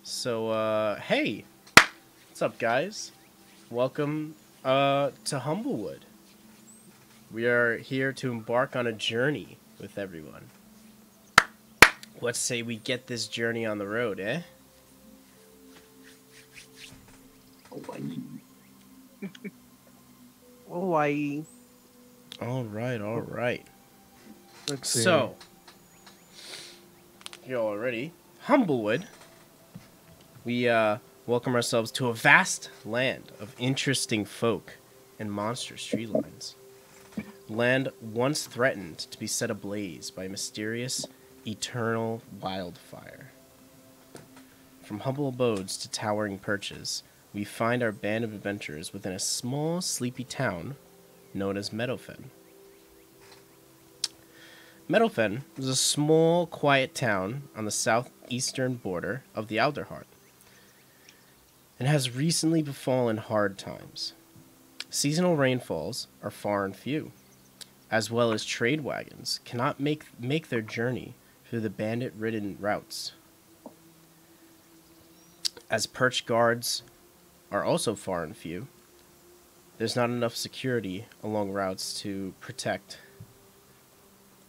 Hey, what's up, guys? Welcome to Humblewood. We are here to embark on a journey with everyone. Let's say we get this journey on the road, eh? Hawaii. Hawaii. All right, all right. Let's see. So, you're all ready. Humblewood. We welcome ourselves to a vast land of interesting folk and monstrous tree lines. Land once threatened to be set ablaze by mysterious, eternal wildfire. From humble abodes to towering perches, we find our band of adventurers within a small, sleepy town known as Meadowfen. Meadowfen is a small, quiet town on the southeastern border of the Alderheart and has recently befallen hard times. Seasonal rainfalls are far and few, as well as trade wagons cannot make their journey through the bandit-ridden routes. As perch guards are also far and few, there's not enough security along routes to protect,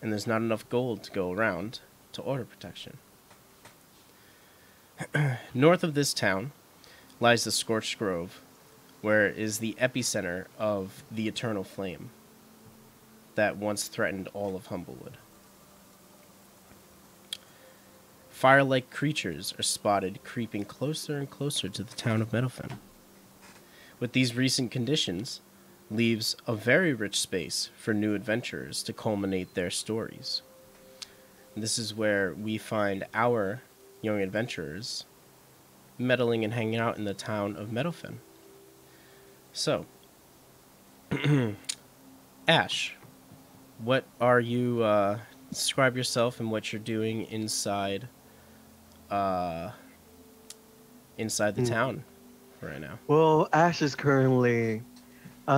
and there's not enough gold to go around to order protection. North of this town lies the Scorched Grove, where is the epicenter of the Eternal Flame that once threatened all of Humblewood. Fire-like creatures are spotted creeping closer and closer to the town of Meadowfen. With these recent conditions, leaves a very rich space for new adventurers to culminate their stories. And this is where we find our young adventurers meddling and hanging out in the town of Meadowfen. So, Ash, what are you? Describe yourself and what you're doing inside the town right now. Well, Ash is currently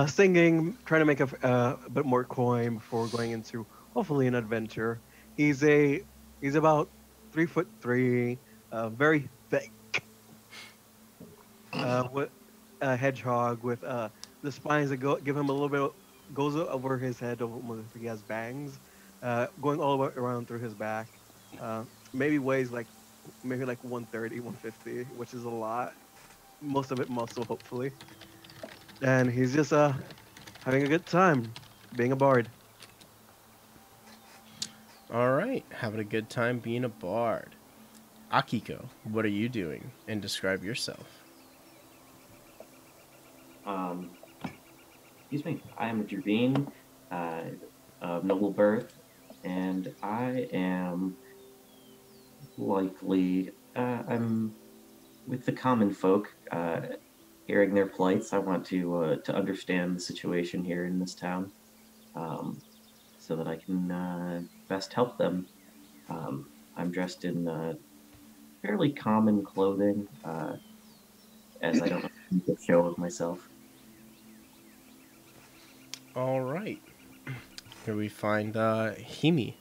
singing, trying to make a bit more coin before going into hopefully an adventure. He's about 3'3", very thick, with a hedgehog with the spines that give him a little bit goes over his head. Almost if he has bangs, going all the way around through his back. Maybe weighs like 130, 150, which is a lot. Most of it muscle, hopefully. And he's just having a good time being a bard. All right, having a good time being a bard. Akiko, what are you doing? And describe yourself. Um, Excuse me. I am a Javine, uh, of noble birth, and I am likely. I'm with the common folk, hearing their plights. I want to understand the situation here in this town, um, so that I can best help them. I'm dressed in fairly common clothing, as I don't make a show of myself. All right, here we find Himi.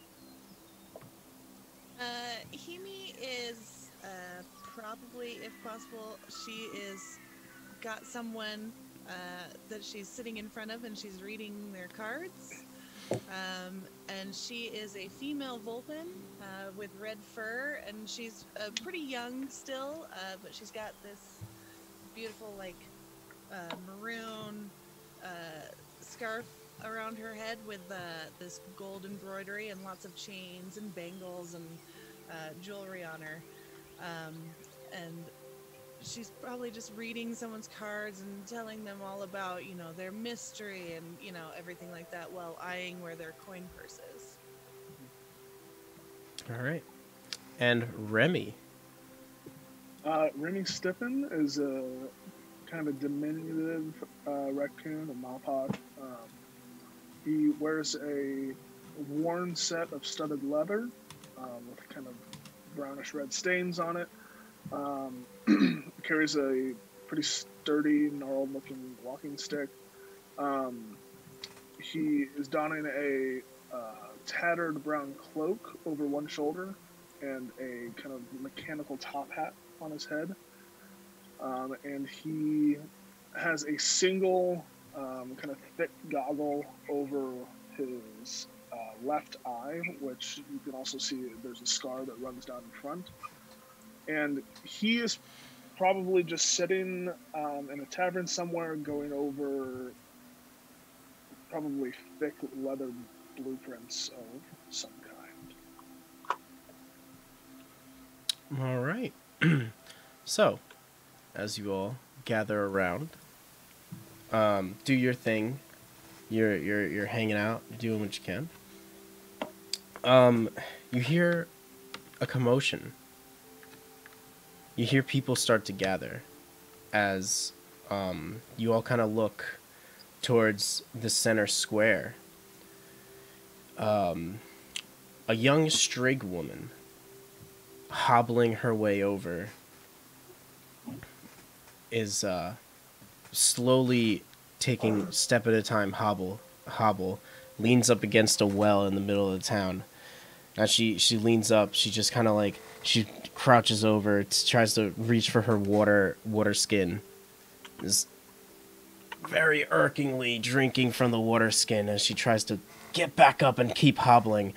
Himi is probably, if possible, she is got someone that she's sitting in front of and she's reading their cards. And she is a female Vulpin with red fur, and she's pretty young still, but she's got this beautiful, maroon scarf around her head with this gold embroidery and lots of chains and bangles and jewelry on her. Um, and she's probably just reading someone's cards and telling them all about, their mystery and, everything like that while eyeing where their coin purse is. All right, and Remy. Remy Stiffen is a kind of a diminutive raccoon, a mopok. He wears a worn set of studded leather with kind of brownish red stains on it. Carries a pretty sturdy, gnarled-looking walking stick. He is donning a tattered brown cloak over one shoulder and a kind of mechanical top hat on his head. And he has a single kind of thick goggle over his left eye, which you can also see there's a scar that runs down in front. And he is probably just sitting in a tavern somewhere going over probably thick leather blueprints of some kind. All right. So, as you all gather around, do your thing. You're hanging out, doing what you can. You hear a commotion. You hear people start to gather as you all kind of look towards the center square. A young strig woman hobbling her way over is slowly taking step at a time, hobble, leans up against a well in the middle of the town. As she leans up, she just kind of like, she crouches over, tries to reach for her water skin. Is very irkingly drinking from the water skin as she tries to get back up and keep hobbling.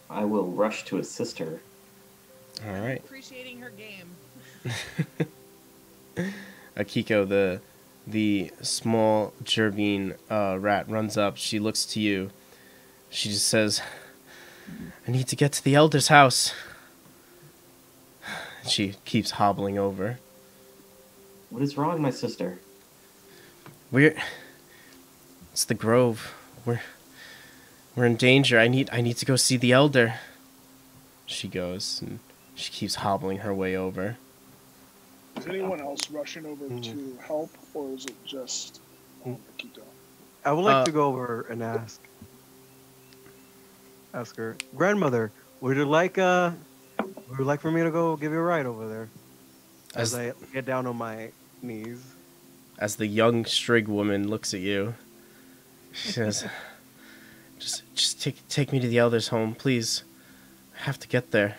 I will rush to assist her. All right. Appreciating her game. Akiko, the small Gerbine rat, runs up. She looks to you. She just says, I need to get to the elder's house. She keeps hobbling over. What is wrong, my sister? It's the grove. We're in danger. I need to go see the elder. She goes, and she keeps hobbling her way over. Is anyone else rushing over to help, or is it just Akiko? I would like to go over and ask her, grandmother, would you like for me to go give you a ride over there? As I get down on my knees. As the young strig woman looks at you, she says, just take me to the elder's home, please. I have to get there.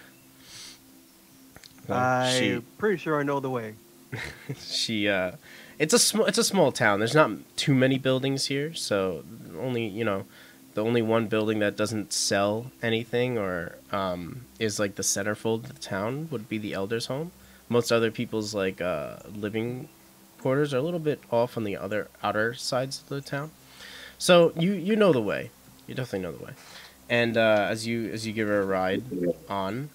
I'm pretty sure I know the way. It's a small town. There's not too many buildings here, so the only one building that doesn't sell anything or is like the centerfold of the town would be the elder's home. Most other people's like living quarters are a little bit off on the outer sides of the town. So you know the way. You definitely know the way. And as you give her a ride on,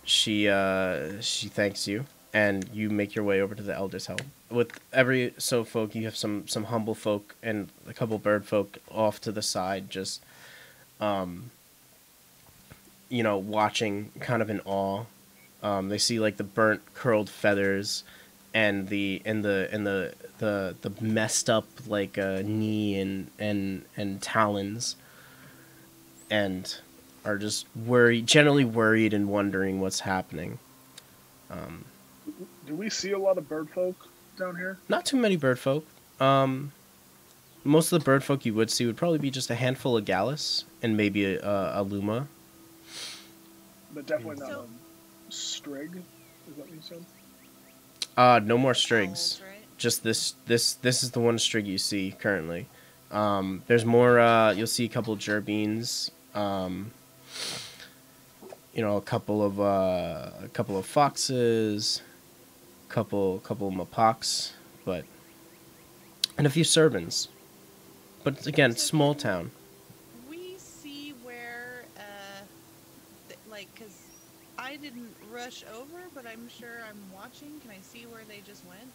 she thanks you, and you make your way over to the elder's home. With every folk, you have some humble folk and a couple bird folk off to the side, just watching, kind of in awe. They see like the burnt curled feathers and the messed up like knee and talons, and are just generally worried and wondering what's happening. Do we see a lot of bird folk down here? Not too many bird folk. Most of the bird folk you would see would probably be just a handful of Gallus and maybe a Luma. But definitely not a strig. Is that what you said? No more strigs. Owls, right? Just this is the one strig you see currently. There's more. You'll see a couple of gerbines. A couple of foxes, couple of mapoks, and a few servants. But again, small town. We see where, because I didn't rush over, but I'm sure I'm watching. Can I see where they just went?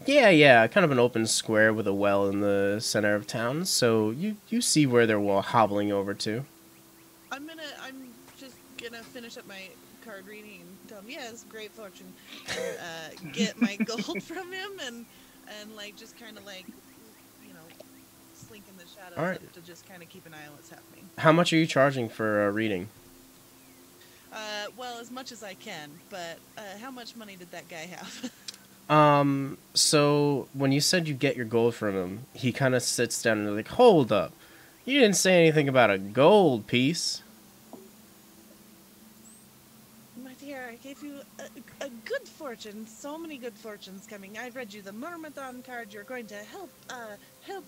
Yeah, kind of an open square with a well in the center of town. So you see where they're hobbling over to. I'm just gonna finish up my card reading and tell him, yes, great fortune, and get my gold from him, and like just kind of like, slink in the shadows All right. to just kind of keep an eye on what's happening. How much are you charging for a reading? Well, as much as I can, but how much money did that guy have? So when you said you get your gold from him, he kind of sits down and like, hold up. You didn't say anything about a gold piece. My dear, I gave you a good fortune. So many good fortunes coming. I read you the Myrmidon card. You're going to help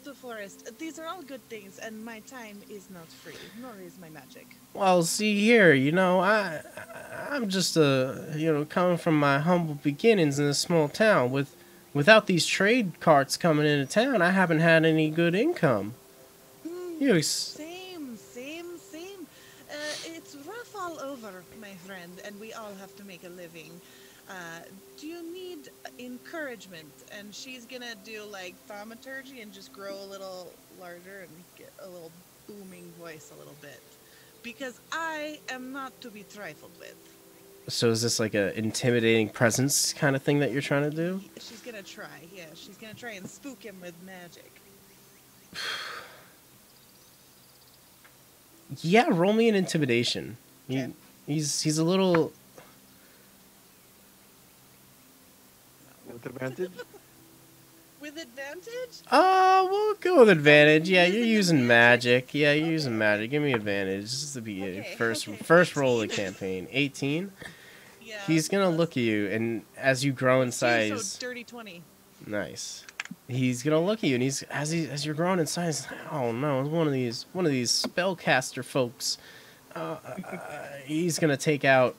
the forest. These are all good things, and my time is not free, nor is my magic. Well, see here, I'm just coming from my humble beginnings in a small town. Without these trade carts coming into town, I haven't had any good income. Same. It's rough all over, my friend, and we all have to make a living. Do you need encouragement? And she's gonna do like thaumaturgy and just grow a little larger and get a little booming voice a little bit. Because I am not to be trifled with. So is this like a intimidating presence kind of thing that you're trying to do? She's gonna try, yeah. She's gonna try and spook him with magic. Yeah, roll me an intimidation. Okay. He's a little... With advantage? With advantage? We'll go with advantage. Yeah, you're Using using magic? magic. Yeah, you're Okay. using magic. Give me advantage. This is the beginning. Okay, First okay. roll of the 18. campaign. 18. Yeah. He's gonna look at you, and as you grow in So size, dirty 20. nice. He's gonna look at you, and as you're growing in size. Oh no, it's one of these spellcaster folks. He's gonna take out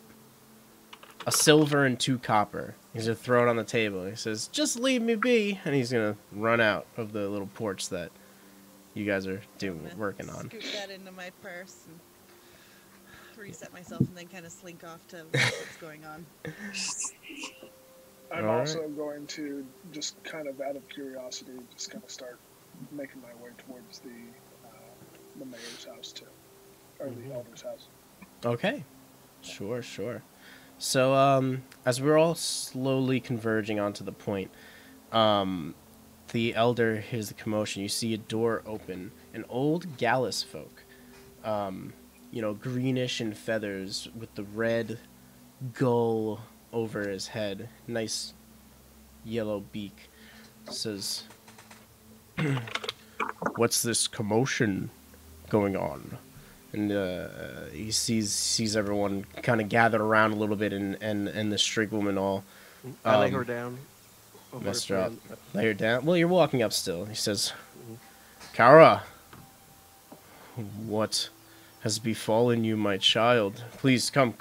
a silver and 2 copper. He's gonna throw it on the table. He says, "Just leave me be," and he's gonna run out of the little porch that you guys are working on. Scoop that into my purse and reset myself and then kind of slink off to what's going on. I'm All also going to just kind of out of curiosity, just kind of start making my way towards the mayor's house too, or the elder's house. Okay, sure. So, as we're all slowly converging onto the point, the elder hears the commotion. You see a door open. An old Gallus folk, greenish in feathers with the red gull over his head. Nice yellow beak. Says, "What's this commotion going on?" And he sees everyone kind of gathered around a little bit, and the strig woman all I lay her down. over messed her her up. friend. Lay her down. Well, you're walking up still. He says, "Kara, what has befallen you, my child? Please come.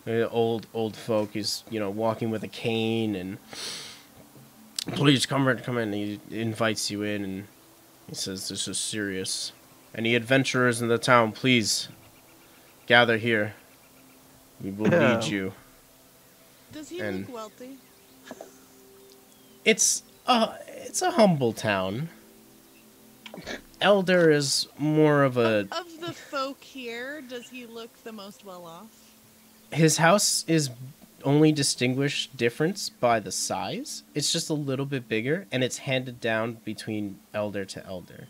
Old folk is walking with a cane, and please come in. He invites you in, and he says, "This is serious. Any adventurers in the town, please gather here. We will lead you." Does he And- look wealthy? It's a humble town. Elder is more of a... Of the folk here, does he look the most well off? His house is only distinguished difference by the size. It's just a little bit bigger, and it's handed down between elder to elder.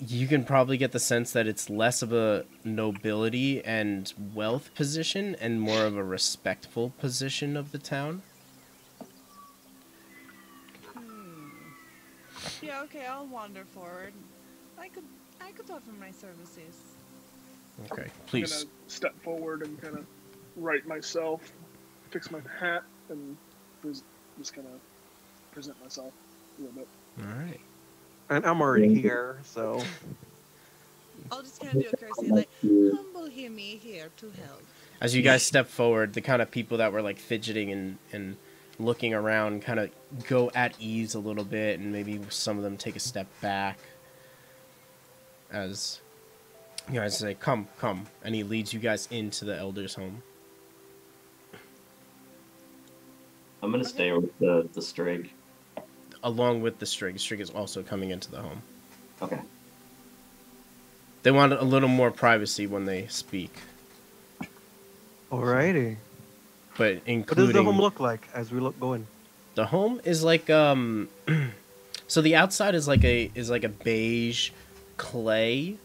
You can probably get the sense that it's less of a nobility and wealth position and more of a respectful position of the town. Yeah, okay, I'll wander forward. I could offer my services. Okay, I'm please. gonna step forward and kind of right myself, fix my hat, and just kind of present myself a little bit. All right. And I'm already here, so I'll just kind of do a courtesy, like, humble hear me here to help. As you guys step forward, the kind of people that were like fidgeting and looking around kind of go at ease a little bit, and maybe some of them take a step back as you guys say, come, and he leads you guys into the elder's home. I'm gonna stay with the strig. Along with the Strig. Strig is also coming into the home. Okay. They want a little more privacy when they speak, alrighty. but What including... does the home look like as we look going? The home is like so the outside is like a beige clay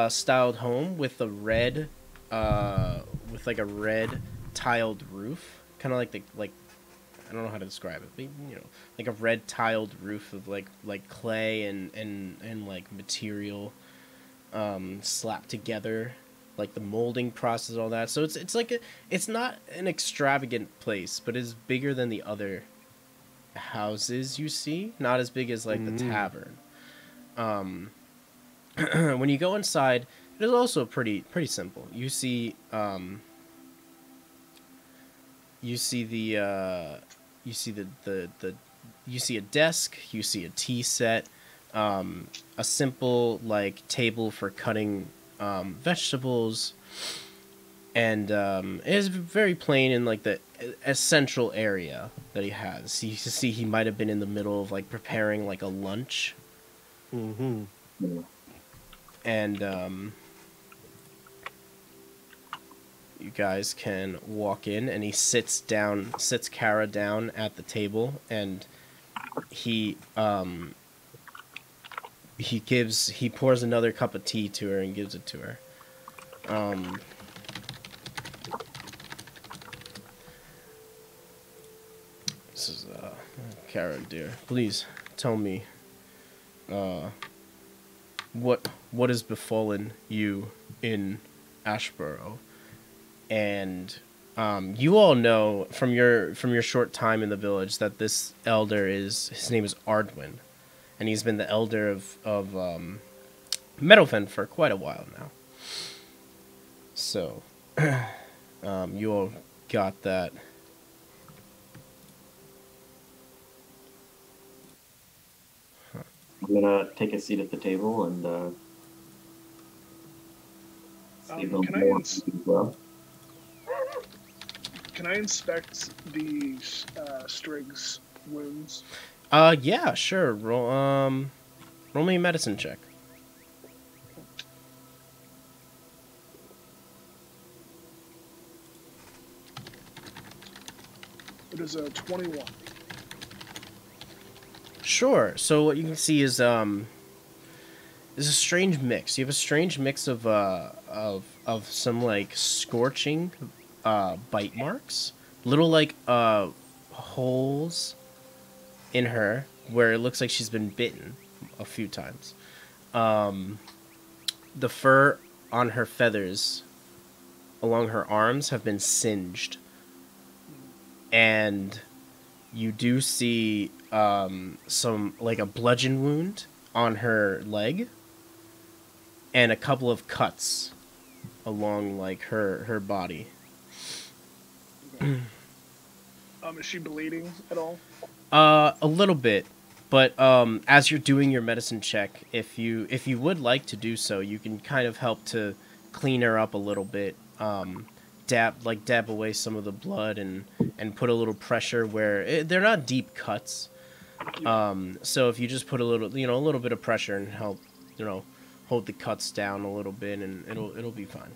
styled home with a red tiled roof, kind of like I don't know how to describe it, but like a red tiled roof of like clay and like material slapped together, like the molding process, all that. So it's like it's not an extravagant place, but it's bigger than the other houses you see. Not as big as like the tavern. When you go inside, it is also pretty simple. You see you see the you see a desk, you see a tea set, a simple like table for cutting vegetables, and it is very plain in like the essential area that he has. You see he might have been in the middle of like preparing like a lunch. And you guys can walk in, and he sits Kara down at the table, and he pours another cup of tea to her and gives it to her. This is Kara, dear. Please tell me what has befallen you in Ashborough. And you all know from your short time in the village that this elder his name is Ardwin, and he's been the elder of Meadowfen for quite a while now. So you all got that. I'm gonna take a seat at the table and can I inspect the Strig's wounds? Yeah, sure. Roll me a medicine check. It is a 21. Sure. So what you can see is a strange mix. You have a strange mix of some like scorching bite marks, little like holes in her where it looks like she's been bitten a few times. The fur on her feathers along her arms have been singed, and you do see some like a bludgeon wound on her leg and a couple of cuts along like her body. Okay. Is she bleeding at all? A little bit, but as you're doing your medicine check, if you would like to do so, you can kind of help to clean her up a little bit. Dab away some of the blood and put a little pressure where they're not deep cuts. So if you just put a little bit of pressure and help, hold the cuts down a little bit, and it'll be fine.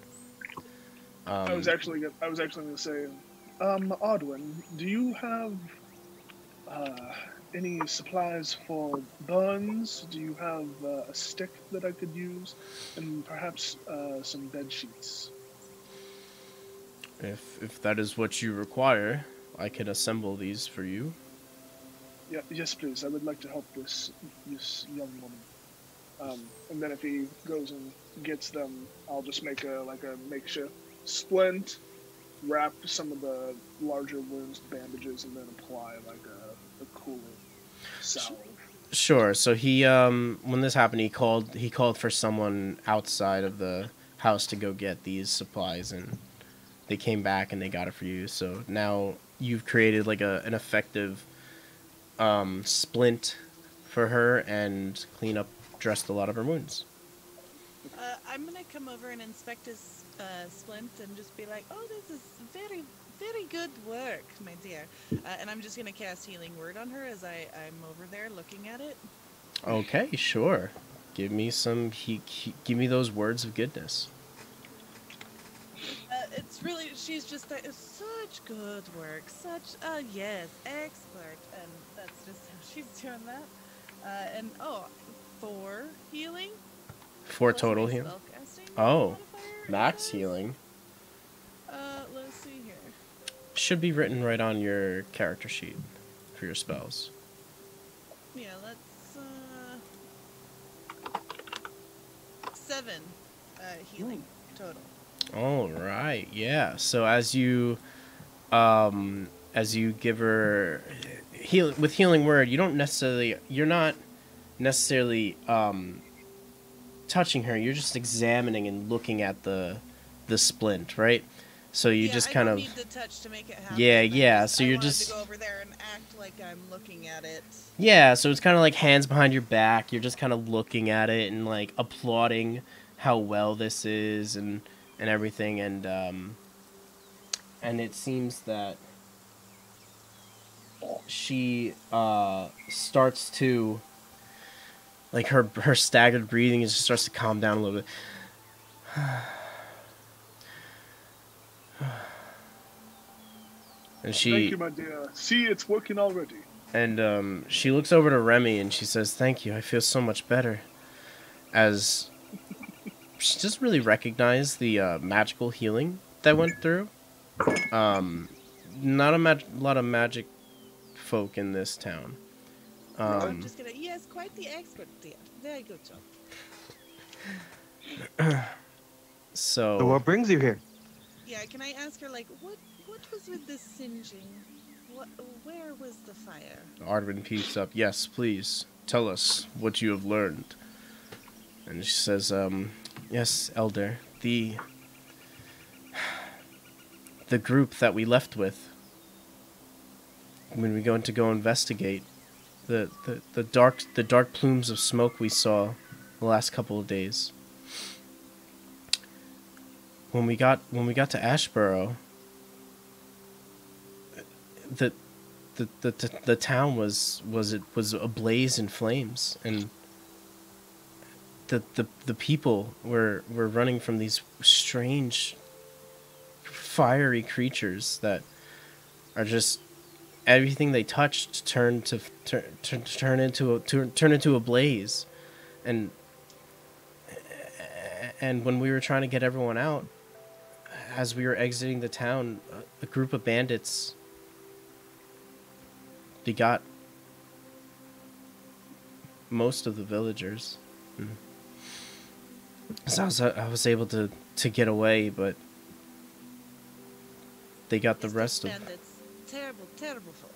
I was actually going to say, Odwin, do you have any supplies for burns? Do you have a stick that I could use, and perhaps some bed sheets? If that is what you require, I can assemble these for you. Yeah, yes, please. I would like to help this young woman. And then if he goes and gets them, I'll just make a makeshift splint, wrap some of the larger wounds, bandages, and then apply like a cooling salve. Sure. So he when this happened, he called for someone outside of the house to go get these supplies, and they came back and they got it for you. So now you've created like an effective splint for her and dressed a lot of her wounds. I'm gonna come over and inspect his splint and just be like, "Oh, this is very, very good work, my dear." And I'm just gonna cast Healing Word on her as I'm over there looking at it. Okay, sure. Give me some. Give me those words of goodness. It's really, she's just such good work, yes, expert, and that's just how she's doing that. And 4 healing. 4 total healing. Oh, max healing. Let's see here. Should be written right on your character sheet for your spells. Yeah, let's 7 healing total. All right, yeah. So as you give her healing word, you're not necessarily touching her. You're just examining and looking at the splint, right? So you just kind I of don't need the touch to make it happen. yeah. So I you're wanted just to go over there and act like I'm looking at it. yeah. So it's kind of like hands behind your back. You're just kind of looking at it and like applauding how well this is and everything and it seems that she starts to like her staggered breathing just starts to calm down a little bit. And Thank you, my dear. See, it's working already. And she looks over to Remy and she says, "Thank you. I feel so much better." As she doesn't really recognize the magical healing that went through. Not a lot of magic folk in this town. I'm just gonna. Yes, quite the expert, dear. Very good job. So So what brings you here? Yeah, can I ask her, like, what was with this singeing? Where was the fire? Arvin peeps up. "Yes, please. Tell us what you have learned." And she says, "Yes, Elder. The group that we left with when we went to go investigate the dark plumes of smoke we saw the last couple of days. When we got to Ashborough, the town was ablaze in flames, and the people were running from these strange fiery creatures that are just everything they touched turn into a blaze, and when we were trying to get everyone out, as we were exiting the town, a group of bandits begot most of the villagers. So I was able to get away, but they got the rest of. Bandits. Terrible, terrible folk.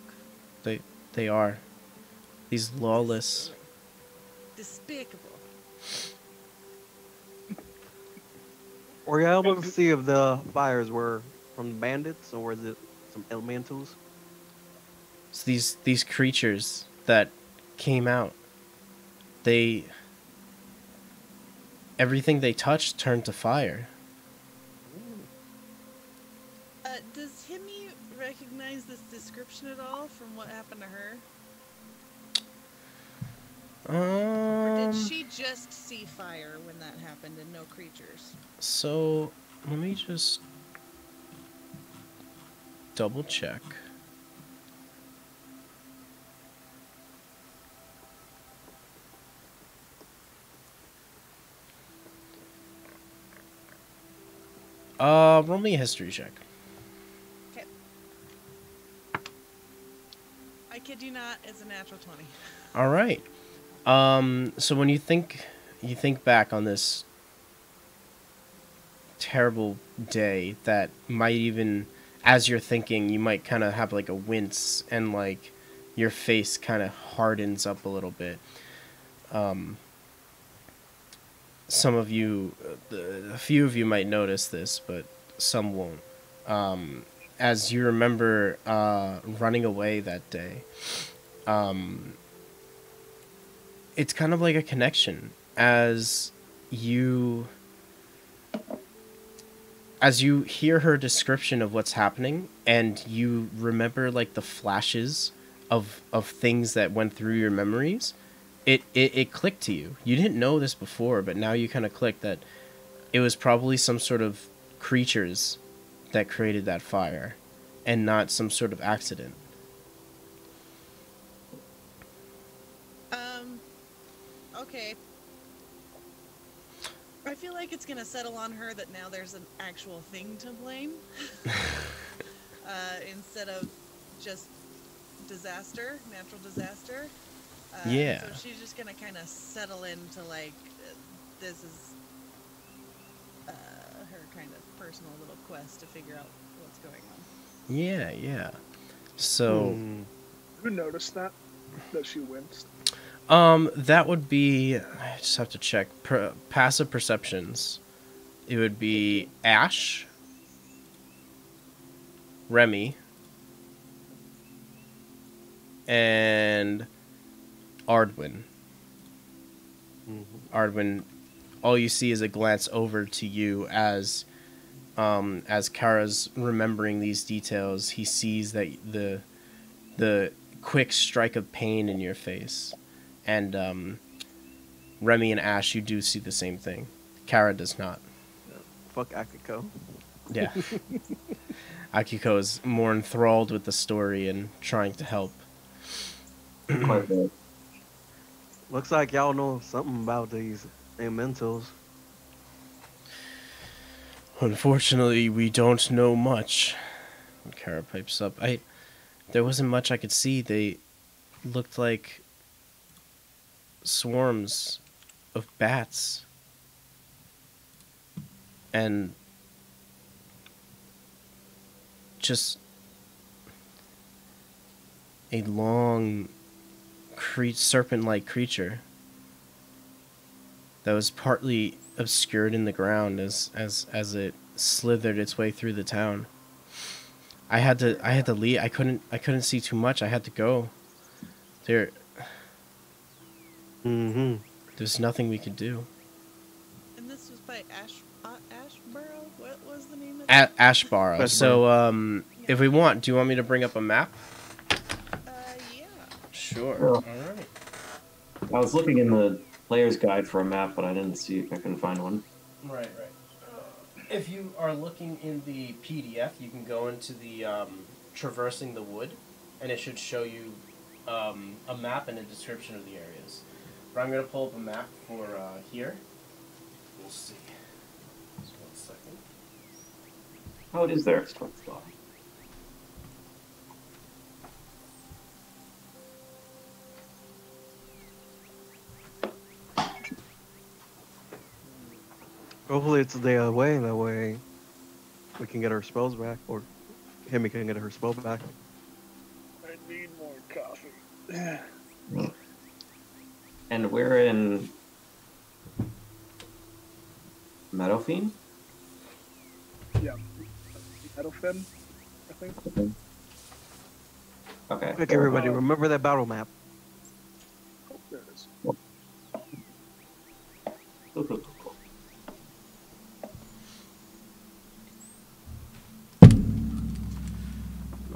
They are these lawless. Despicable. Were you able to see if the fires were from bandits or was it some elementals? It's these creatures that came out. Everything they touched turned to fire. Does Himi recognize this description at all from what happened to her? Or did she just see fire when that happened and no creatures? So let me just double check. Roll me a history check. Okay. I kid you not, it's a natural 20. All right. So when you think back on this terrible day that might even, as you're thinking, you might kind of have like a wince and like your face kind of hardens up a little bit. Some of you, a few of you might notice this, but some won't. As you remember running away that day, it's kind of like a connection as you hear her description of what's happening and you remember like the flashes of things that went through your memories. It clicked to you. You didn't know this before, but now you kind of clicked that it was probably some sort of creatures that created that fire and not some sort of accident. Okay. I feel like it's gonna settle on her that now there's an actual thing to blame. instead of just natural disaster. Yeah. So she's just gonna kind of settle into like this is her kind of personal little quest to figure out what's going on. Yeah, yeah. So, Who noticed that she winced? that would be. I just have to check passive perceptions. It would be Ash, Remy, and Ardwin. Ardwin, all you see is a glance over to you as Kara's remembering these details. He sees that the quick strike of pain in your face, and Remy and Ash, you do see the same thing. Kara does not. Fuck Akiko. Yeah. Akiko is more enthralled with the story and trying to help. Quite a bit. Looks like y'all know something about these elementals. Unfortunately, we don't know much. Kara pipes up. There wasn't much I could see. They looked like swarms of bats. And just a long serpent-like creature that was partly obscured in the ground as it slithered its way through the town. I had to leave. I couldn't see too much. I had to go. There's nothing we could do. And this was by Ashborough? What was the name of it? Ashborough. So, if we want, do you want me to bring up a map? Yeah. Sure. Sure. All right. I was looking in the player's guide for a map, but I couldn't find one. Right. If you are looking in the PDF, you can go into the Traversing the Wood, and it should show you a map and a description of the areas. But I'm going to pull up a map for here. We'll see. Just 1 second. Oh, it is there. It's quite slow. Hopefully it's a day away, and that way we can get our spells back, or Hemi can get her spell back. I need more coffee. And we're in Meadowfiend? Yeah. Meadowfen, I think. Okay. Quick, everybody, remember that battle map. Oh, there it is. Cool.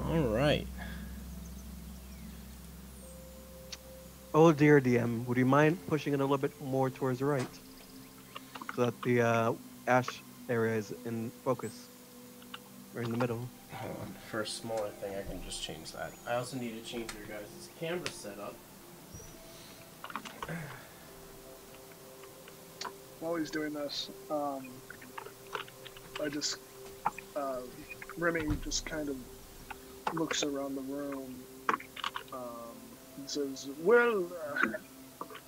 All right. Oh dear, DM, would you mind pushing it a little bit more towards the right, so that the ash area is in focus, or in the middle? Hold on. For a smaller thing, I can just change that. I also need to change your guys' camera setup. While he's doing this, Remy just kind of looks around the room and says, well,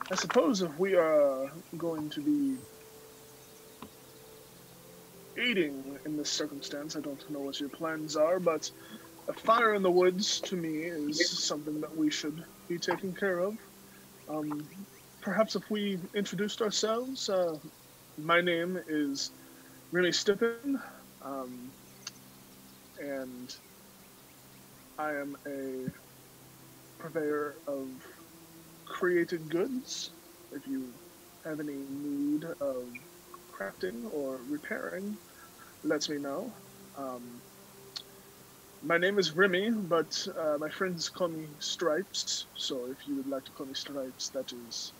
I suppose if we are going to be aiding in this circumstance, I don't know what your plans are, but a fire in the woods, to me, is something that we should be taking care of. Perhaps if we introduced ourselves, my name is Remy Stippen, and I am a purveyor of created goods. If you have any need of crafting or repairing, let me know. My name is Remy, but my friends call me Stripes, so if you would like to call me Stripes, that is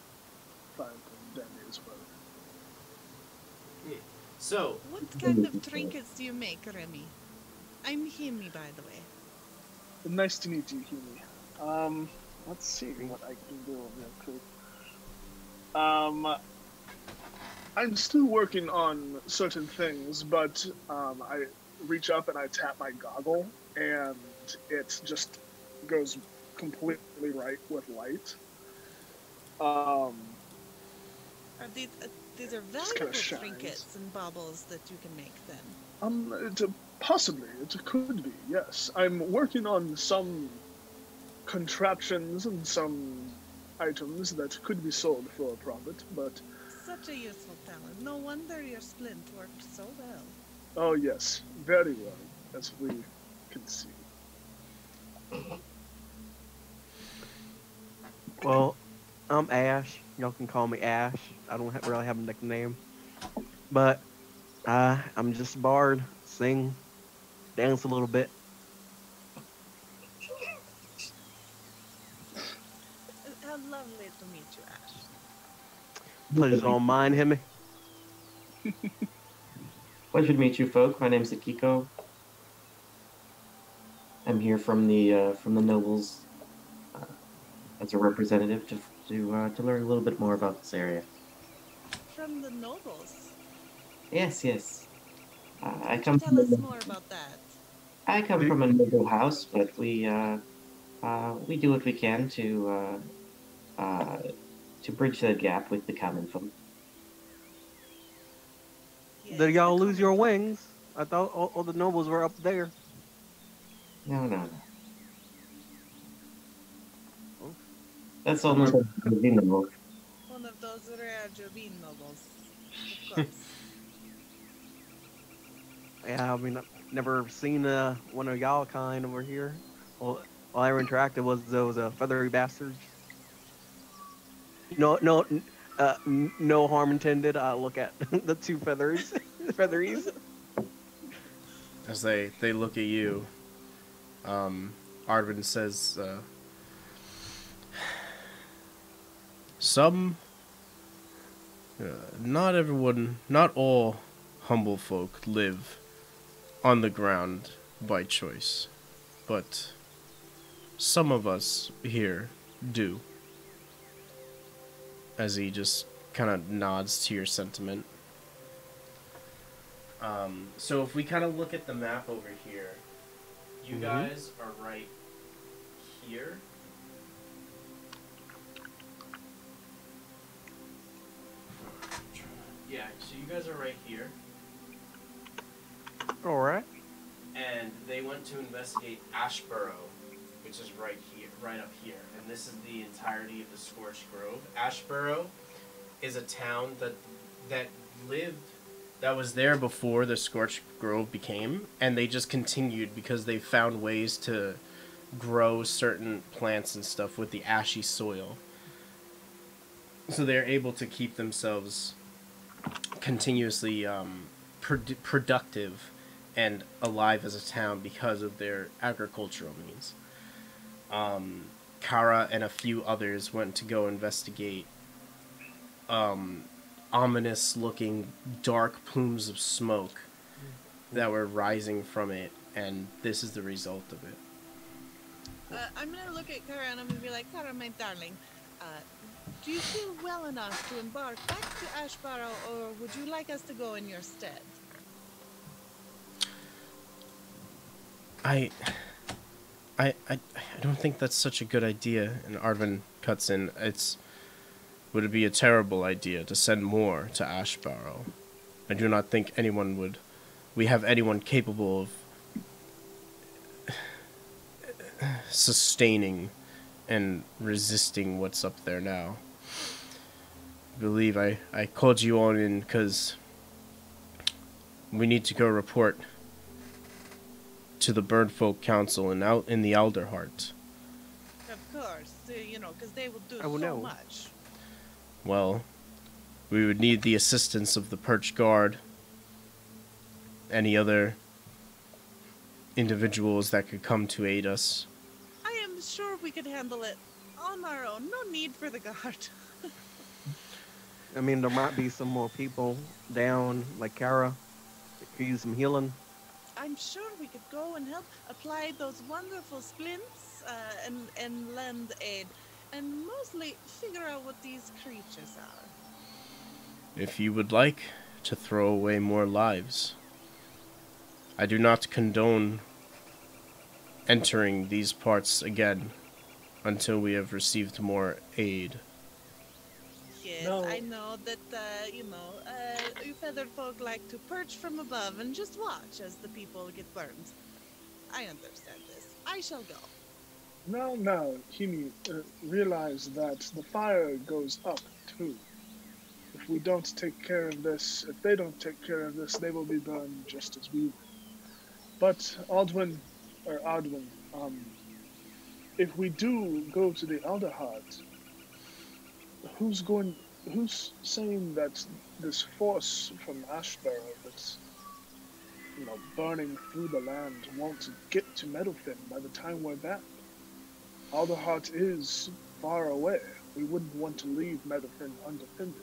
fine and dandy as well. So, What kind of trinkets do you make, Remy? I'm Himi, by the way. Nice to meet you, Himi. Let's see what I can do real quick. I'm still working on certain things, but reach up and I tap my goggle, and it just goes completely right with light. Are these are Just kind valuable of shines. trinkets and baubles that you can make then. Possibly it could be. Yes, I'm working on some contraptions and some items that could be sold for a profit, but Such a useful talent. No wonder your splint worked so well. oh yes, very well, as we can see. Well, I'm Ash. Y'all can call me Ash. I don't really have a nickname, but I'm just a bard. Sing, dance a little bit. How lovely to meet you, Ash. Pleasure's all mine, Hemi. Pleasure to meet you, folk. My name's Akiko. I'm here from the nobles uh, as a representative to learn a little bit more about this area. From the nobles. Yes, yes. I Could you come tell from us a, more about that? I come from a noble house, but we do what we can to bridge that gap with the common folk. Yes, Did y'all the lose your common folk. wings? I thought all the nobles were up there. No, no, no. Oh, That's some almost are- you know. One of those rare Jobin nobles. Of course. Yeah, I mean, I've never seen one of y'all kind over here. All I ever interacted was those feathery bastards. No harm intended. I look at the two feathers, featheries. As they look at you, Arvin says, some, not everyone, not all humble folk live on the ground by choice, but some of us here do. As he just kind of nods to your sentiment. So if we kind of look at the map over here, you guys are right here. Yeah, so you guys are right here. All right. And they went to investigate Ashborough, which is right here, right up here. And this is the entirety of the Scorched Grove. Ashborough is a town that was there before the Scorched Grove became, and they just continued because they found ways to grow certain plants and stuff with the ashy soil. So they're able to keep themselves continuously productive and alive as a town because of their agricultural means. Kara and a few others went to go investigate ominous-looking dark plumes of smoke that were rising from it, and this is the result of it. I'm gonna look at Kara and I'm gonna be like, Kara, my darling, do you feel well enough to embark back to Ashborough, or would you like us to go in your stead? I don't think that's such a good idea. And Arvin cuts in. Would it be a terrible idea to send more to Ashborough? I do not think we have anyone capable of sustaining and resisting what's up there now. I believe I called you all in because we need to go report to the Birdfolk Council and out in the Alderheart. Of course, because they will do I will so know. much. Well, we would need the assistance of the Perch Guard, any other individuals that could come to aid us. I am sure we could handle it on our own. No need for the guard. I mean, there might be some more people down, like Kara, that could use some healing. I'm sure we could go and help apply those wonderful splints and lend aid, and mostly figure out what these creatures are. If you would like to throw away more lives, I do not condone entering these parts again until we have received more aid. Yes, No. I know that, you feathered folk like to perch from above and just watch as the people get burned. I understand this. I shall go. No, Kimi, realize that the fire goes up too. If we don't take care of this, if they don't take care of this, they will be burned just as we will. But Aldwin, if we do go to the Elder Heart, who's going? Who's saying that this force from Ashborough that's burning through the land won't get to Meadowfen by the time we're back? Elder Heart is far away. We wouldn't want to leave Meadowfen undefended.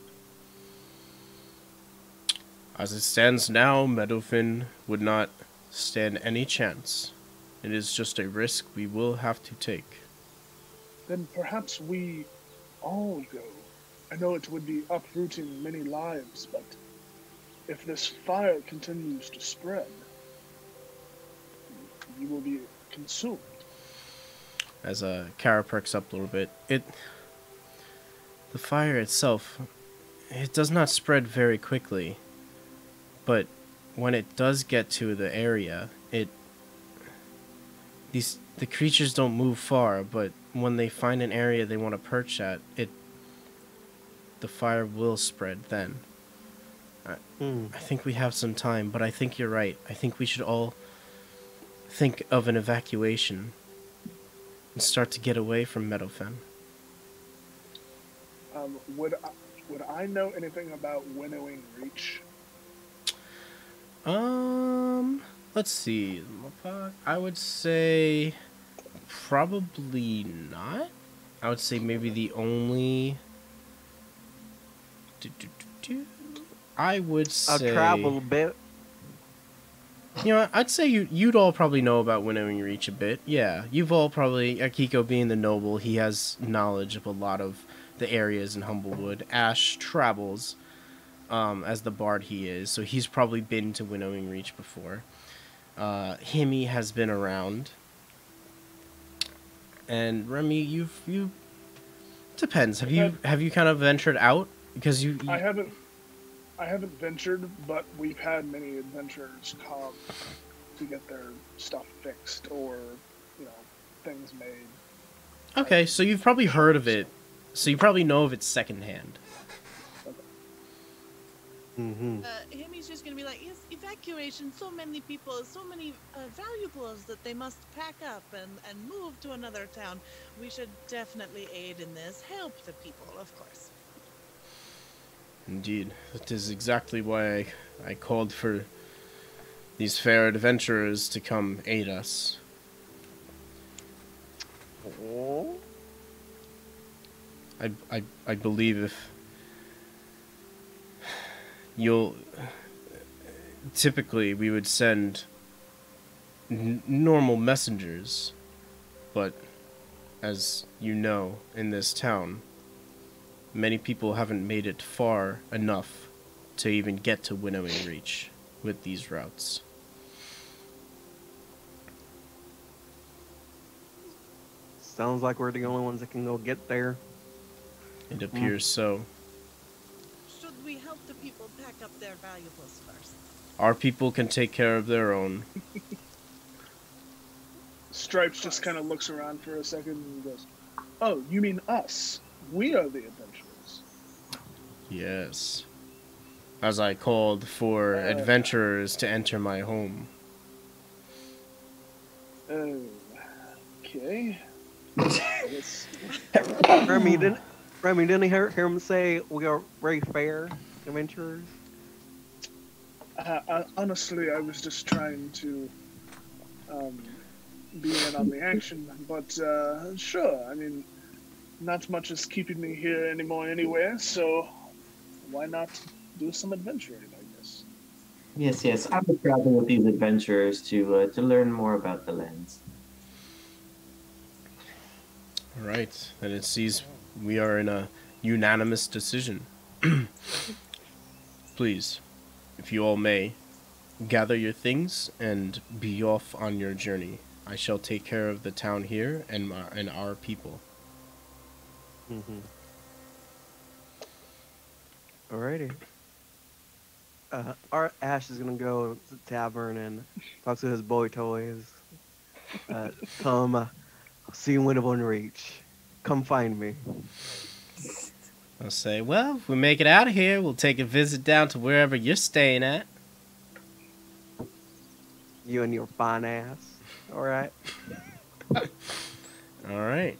As it stands now, Meadowfen would not stand any chance. It is just a risk we will have to take. Then perhaps we all go. I know it would be uprooting many lives, but if this fire continues to spread, you will be consumed. As Kara perks up a little bit, the fire itself, it does not spread very quickly, but when it does get to the area, the creatures don't move far, but when they find an area they want to perch at, the fire will spread then. I think we have some time, but I think you're right. I think we should all think of an evacuation and start to get away from Meadowfen. Would I know anything about winnowing reach? Let's see. I would say probably not. I would say maybe the only. I would say. I'll travel a bit. You know, I'd say you'd all probably know about winnowing reach a bit. Yeah, you've all probably, Akiko being the noble, he has knowledge of a lot of the areas in Humblewood. Ash travels as the bard he is, so he's probably been to winnowing reach before. Himi has been around. And Remy, you depends. Have you kind of ventured out? Because you I haven't ventured, but we've had many adventurers come to get their stuff fixed or, things made. Okay, so you've probably heard of it. So you probably know of it secondhand. Mm-hmm. Himi's just gonna be like, yes, evacuation, so many people, so many valuables that they must pack up and move to another town. We should definitely aid in this, help the people, of course. Indeed. That is exactly why I called for these fair adventurers to come aid us. Oh. I believe if you'll... Typically, we would send normal messengers, but as you know, in this town, many people haven't made it far enough to even get to winnowing reach with these routes. Sounds like we're the only ones that can go get there. It appears so. Should we help the people pack up their valuables first? Our people can take care of their own. Stripes just kind of looks around for a second and goes, "Oh, you mean us? We are the adventurers." Yes. As I called for adventurers to enter my home. Okay. Remy, didn't you hear him say we are very fair adventurers? Honestly, I was just trying to be in on the action, but sure. I mean, not much is keeping me here anymore anyway, so why not do some adventuring, I guess. Yes. I would travel with these adventurers to learn more about the lands. All right. And it seems we are in a unanimous decision. Please, if you all may, gather your things and be off on your journey. I shall take care of the town here and our people. Mm-hmm. Alrighty. Our Ash is gonna go to the tavern and talk to his boy toys. Tell him, see you within reach. Come find me. I'll say, well, if we make it out of here, we'll take a visit down to wherever you're staying at. You and your fine ass. Alright. All right.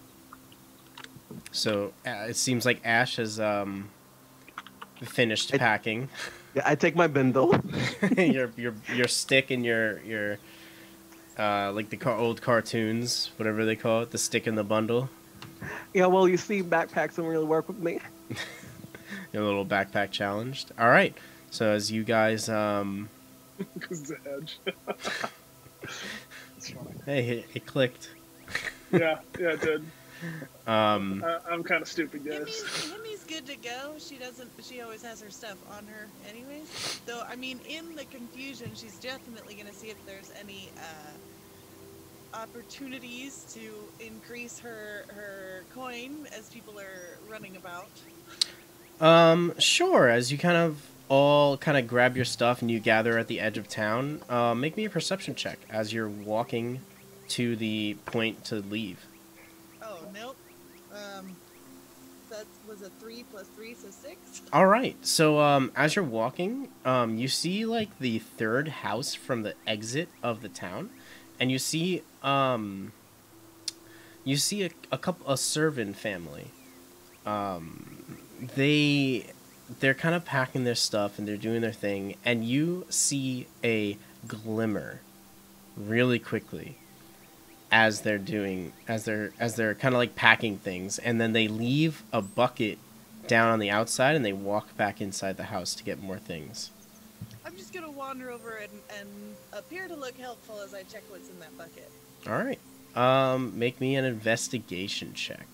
So it seems like Ash has finished packing. Yeah, I take my bindle. your stick and your like the old cartoons, whatever they call it, the stick in the bundle. Yeah, well, you see, backpacks don't really work with me. Your little backpack challenged. All right. So as you guys Because the hedge. It's funny. hey, it clicked. Yeah, it did. Um I'm kind of stupid, guys. Himmy's good to go. She always has her stuff on her anyways. Though, I mean, in the confusion, she's definitely going to see if there's any opportunities to increase her coin as people are running about. Sure. As you kind of all kind of grab your stuff and you gather at the edge of town, make me a perception check as you're walking to the point to leave. Oh, nope. That was a 3 plus 3, so 6. All right. So, as you're walking, you see like the third house from the exit of the town, and you see a servant family. They're kind of packing their stuff and they're doing their thing, and you see a glimmer really quickly as they're kind of like packing things, and then they leave a bucket down on the outside and they walk back inside the house to get more things. I'm just gonna wander over and appear to look helpful as I check what's in that bucket. All right. Make me an investigation check.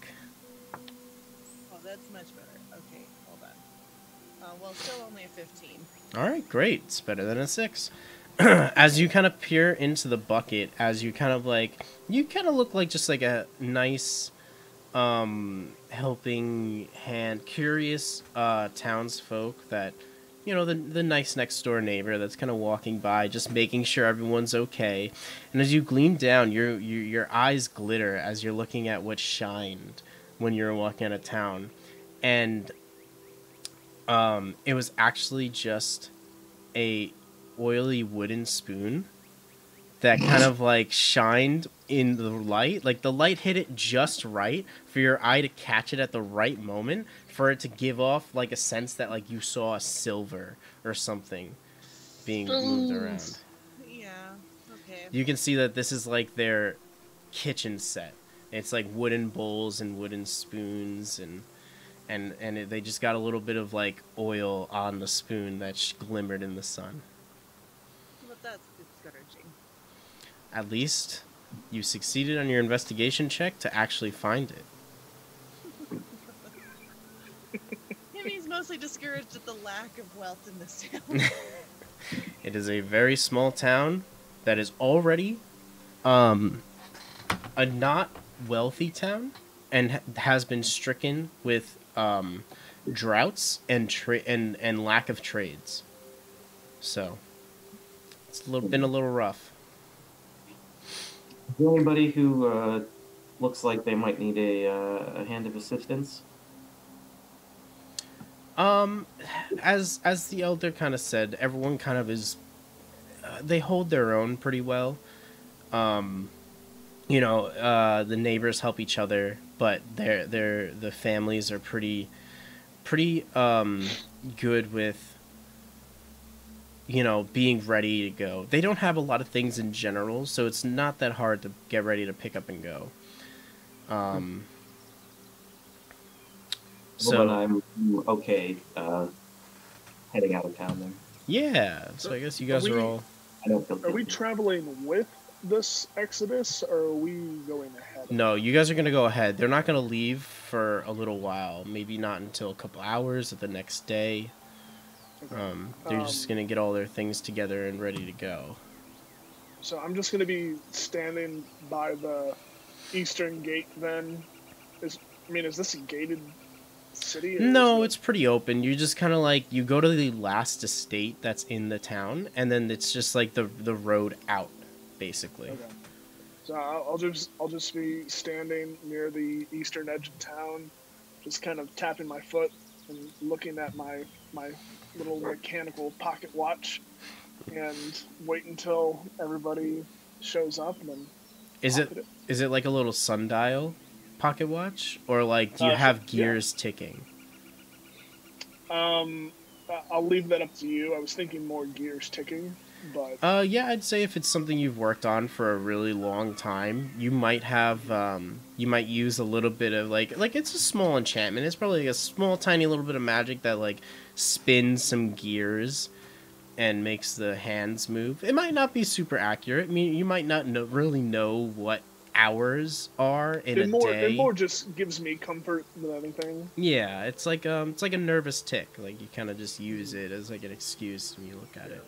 Oh, that's much better. Okay, hold on. Well, still only a 15. All right, great. It's better than a 6. As you kind of peer into the bucket, as you kind of look like just like a nice, helping hand, curious, townsfolk that, you know, the nice next door neighbor that's kind of walking by, just making sure everyone's okay. And as you gleam down, your eyes glitter as you're looking at what shined when you were walking out of town, and it was actually just a oily wooden spoon that kind of like shined in the light. Like the light hit it just right for your eye to catch it at the right moment for it to give off like a sense that like you saw a silver or something being moved around. Yeah, okay. You can see that this is like their kitchen set. It's like wooden bowls and wooden spoons, and they just got a little bit of like oil on the spoon that glimmered in the sun. But that's discouraging. At least you succeeded on your investigation check to actually find it. Himmy's mostly discouraged at the lack of wealth in this town. It is a very small town that is already a not wealthy town and has been stricken with droughts and lack of trades. So it's been a little rough. Is there anybody who looks like they might need a hand of assistance? As the elder kind of said, everyone kind of is. They hold their own pretty well. The neighbors help each other, but the families are pretty good with, being ready to go. They don't have a lot of things in general, so it's not that hard to get ready to pick up and go. So I'm okay heading out of town then. Yeah, so I guess you guys are all... I don't feel Are we guilty. traveling with this exodus, or are we going ahead? No, you guys are going to go ahead. They're not going to leave for a little while. Maybe not until a couple hours of the next day. Okay. They're just gonna get all their things together and ready to go. So I'm just gonna be standing by the eastern gate. Then, is this a gated city? Or No, it's pretty open. You just kind of like you go to the last estate that's in the town, and then it's just like the road out, basically. Okay. So I'll just be standing near the eastern edge of town, just kind of tapping my foot and looking at my little mechanical pocket watch, and wait until everybody shows up, and then Is it like a little sundial pocket watch, or like do you have gears ticking? I'll leave that up to you. I was thinking more gears ticking, but Yeah, I'd say if it's something you've worked on for a really long time, you might have you might use a little bit of like it's a small enchantment. It's probably like a small tiny little bit of magic that like spins some gears and makes the hands move. It might not be super accurate. I mean, you might not really know what hours are in a day. It more just gives me comfort than anything. Yeah, it's like a nervous tick. Like you kind of just use it as like an excuse when you look at it.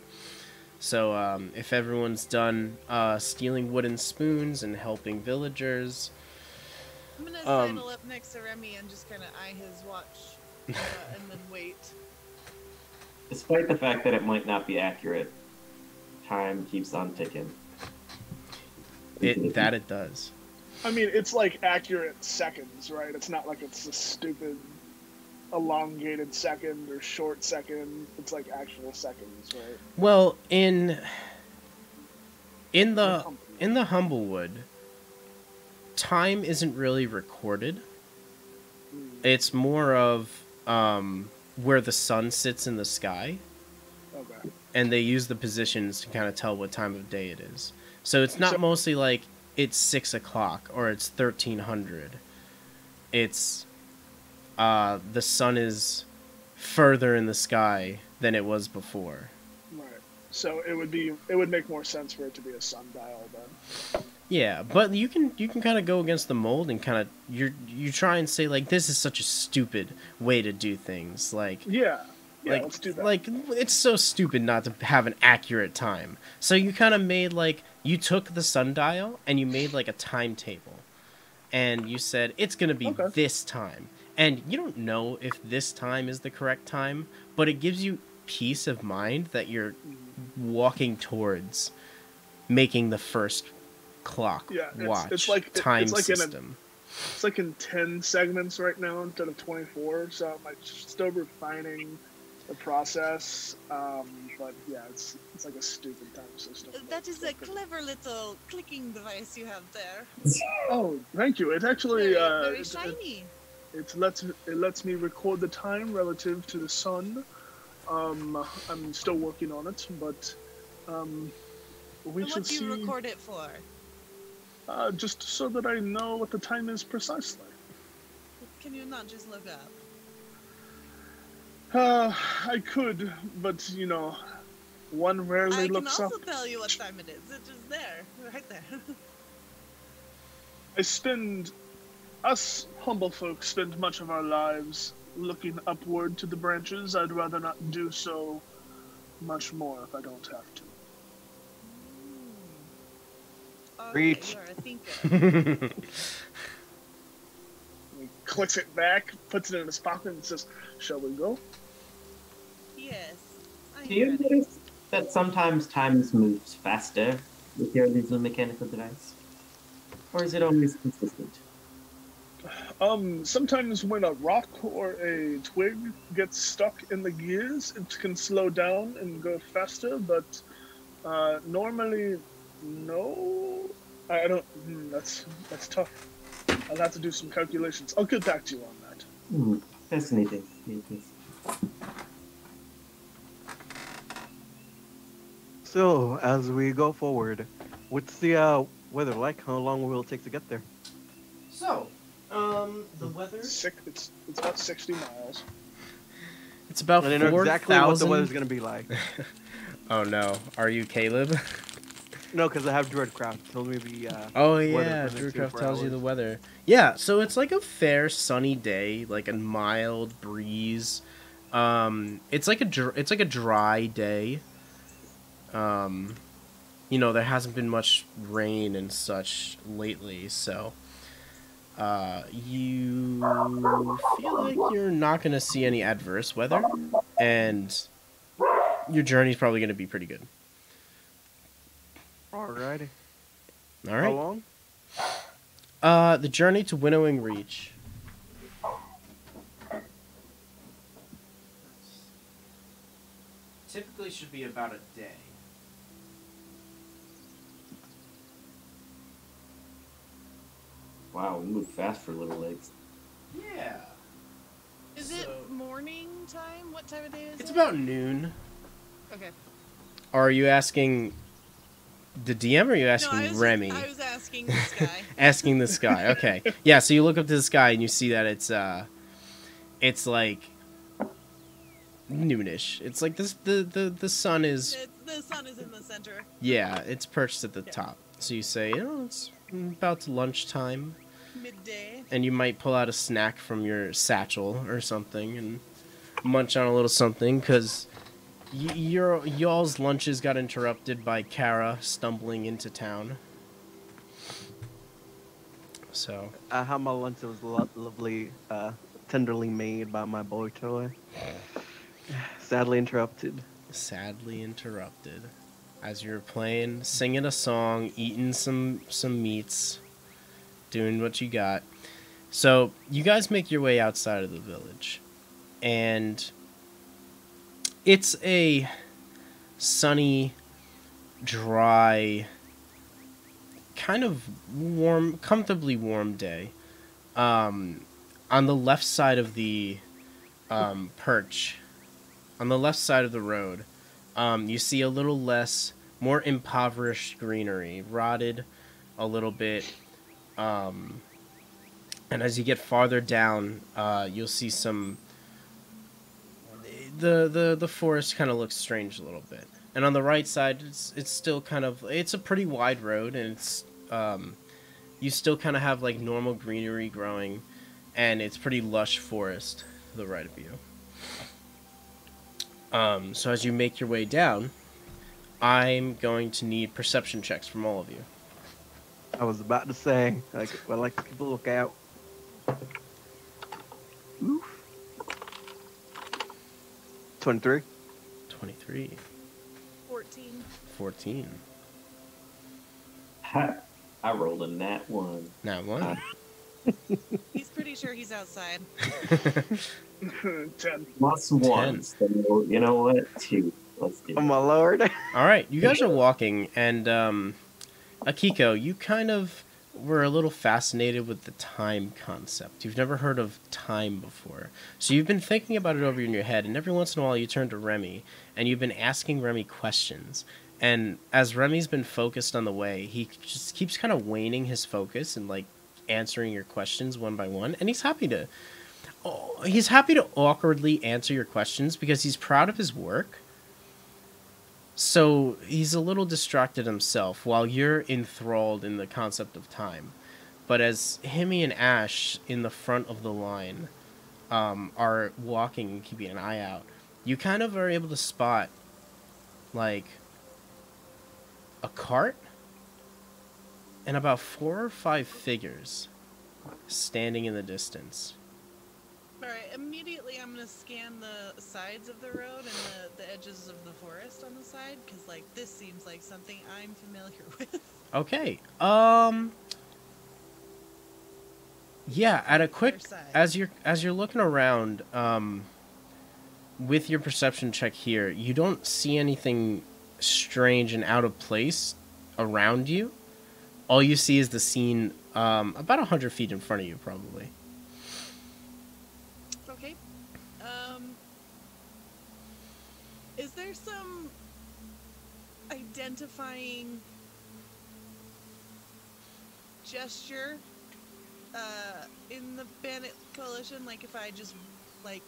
So if everyone's done stealing wooden spoons and helping villagers, I'm gonna sidle up next to Remy and just kind of eye his watch and then wait. Despite the fact that it might not be accurate, time keeps on ticking. it does. I mean, it's like accurate seconds, right? It's not like it's a stupid elongated second or short second. It's like actual seconds, right? Well, in the Humblewood, time isn't really recorded. It's more of where the sun sits in the sky. Okay. And they use the positions to kind of tell what time of day it is. So it's not mostly like it's 6 o'clock or it's 1300. It's the sun is further in the sky than it was before. Right. So it would make more sense for it to be a sundial then. Yeah, but you can kind of go against the mold and kind of you try and say like this is such a stupid way to do things. Like yeah, like, let's do that. Like it's so stupid not to have an accurate time. So you kind of made like you took the sundial and you made like a timetable, and you said it's gonna be this time, and you don't know if this time is the correct time, but it gives you peace of mind that you're walking towards making the first clock watch time system. It's like in 10 segments right now instead of 24, so I'm like still refining the process. But yeah, it's like a stupid time system. That is a clever little clicking device you have there. Oh, thank you. It actually very shiny. It lets me record the time relative to the sun. I'm still working on it, but we should see. What do you record it for? Just so that I know what the time is precisely. Can you not just look up? I could, but you know, one rarely looks up. I can also tell you what time it is. It's just there, right there. Us humble folk spend much of our lives looking upward to the branches. I'd rather not do so much more if I don't have to. Reach. He clicks it back, puts it in his pocket, and says, "Shall we go?" Yes. Do you notice that sometimes time moves faster with your little mechanical device? Or is it always consistent? Sometimes when a rock or a twig gets stuck in the gears, it can slow down and go faster, but normally, no. I don't. That's tough. I'll have to do some calculations. I'll get back to you on that. Fascinating. So, as we go forward, what's the weather like? How long will it take to get there? So, the weather. It's about 60 miles. It's about 4,000. I know exactly what the weather's gonna be like. Oh no, are you Caleb? No, because I have Druidcraft. It told me the oh weather yeah, for the next Druidcraft 24 tells you hours. the weather. Yeah, so it's like a fair sunny day, like a mild breeze. It's like a dry day. You know, there hasn't been much rain and such lately, so you feel like you're not going to see any adverse weather, and your journey's probably going to be pretty good. Alrighty. All How right. long? The journey to Winnowing Reach. Typically should be about a day. Wow, we move fast for little legs. Yeah. Is it morning time? What time of day is it? It's about noon. Okay. Are you asking the DM or are you No, asking Remy? I was asking this guy. Asking this guy. Okay. Yeah, so you look up to the sky and you see that it's like noonish. It's like this the sun is The sun is in the center. yeah, it's perched at the top. So you say, it's about lunchtime. Midday. And you might pull out a snack from your satchel or something and munch on a little something because y'all's lunches got interrupted by Kara stumbling into town. So How my lunch was lovely, tenderly made by my boy toy. Sadly interrupted. sadly interrupted as you're playing, singing a song, eating some meats, doing what you got. So you guys make your way outside of the village, and it's a sunny, dry, kind of warm, comfortably warm day. On the left side of the perch, on the left side of the road, you see a little less, more impoverished greenery, rotted a little bit. And as you get farther down, you'll see some. The forest kind of looks strange a little bit. And on the right side, it's still kind of, it's a pretty wide road, and it's you still kind of have like normal greenery growing, and it's pretty lush forest to the right of you. So as you make your way down, I'm going to need perception checks from all of you. I was about to say, like people look out. Oof. 23. 23. 14. 14. I rolled a nat 1. Now one. He's pretty sure he's outside. 10. Plus 1. So, you know what? 2. Let's do Oh it. my lord. All right, you guys are walking, and Akiko, you kind of were a little fascinated with the time concept. You've never heard of time before, so you've been thinking about it over in your head, and every once in a while you turn to Remy, and you've been asking Remy questions. And as Remy's been focused on the way, he just keeps kind of waning his focus and like answering your questions one by one, and he's happy to awkwardly answer your questions because he's proud of his work. So he's a little distracted himself while you're enthralled in the concept of time. But as Himmy and Ash in the front of the line are walking and keeping an eye out, you kind of are able to spot like a cart and about 4 or 5 figures standing in the distance. Alright, immediately I'm going to scan the sides of the road and the edges of the forest on the side, because, like, this seems like something I'm familiar with. Okay. Yeah, at a quick, as you're looking around, with your perception check here, you don't see anything strange and out of place around you. All you see is the scene about 100 feet in front of you, probably. Okay. Is there some identifying gesture in the Bandit Coalition? Like if I just like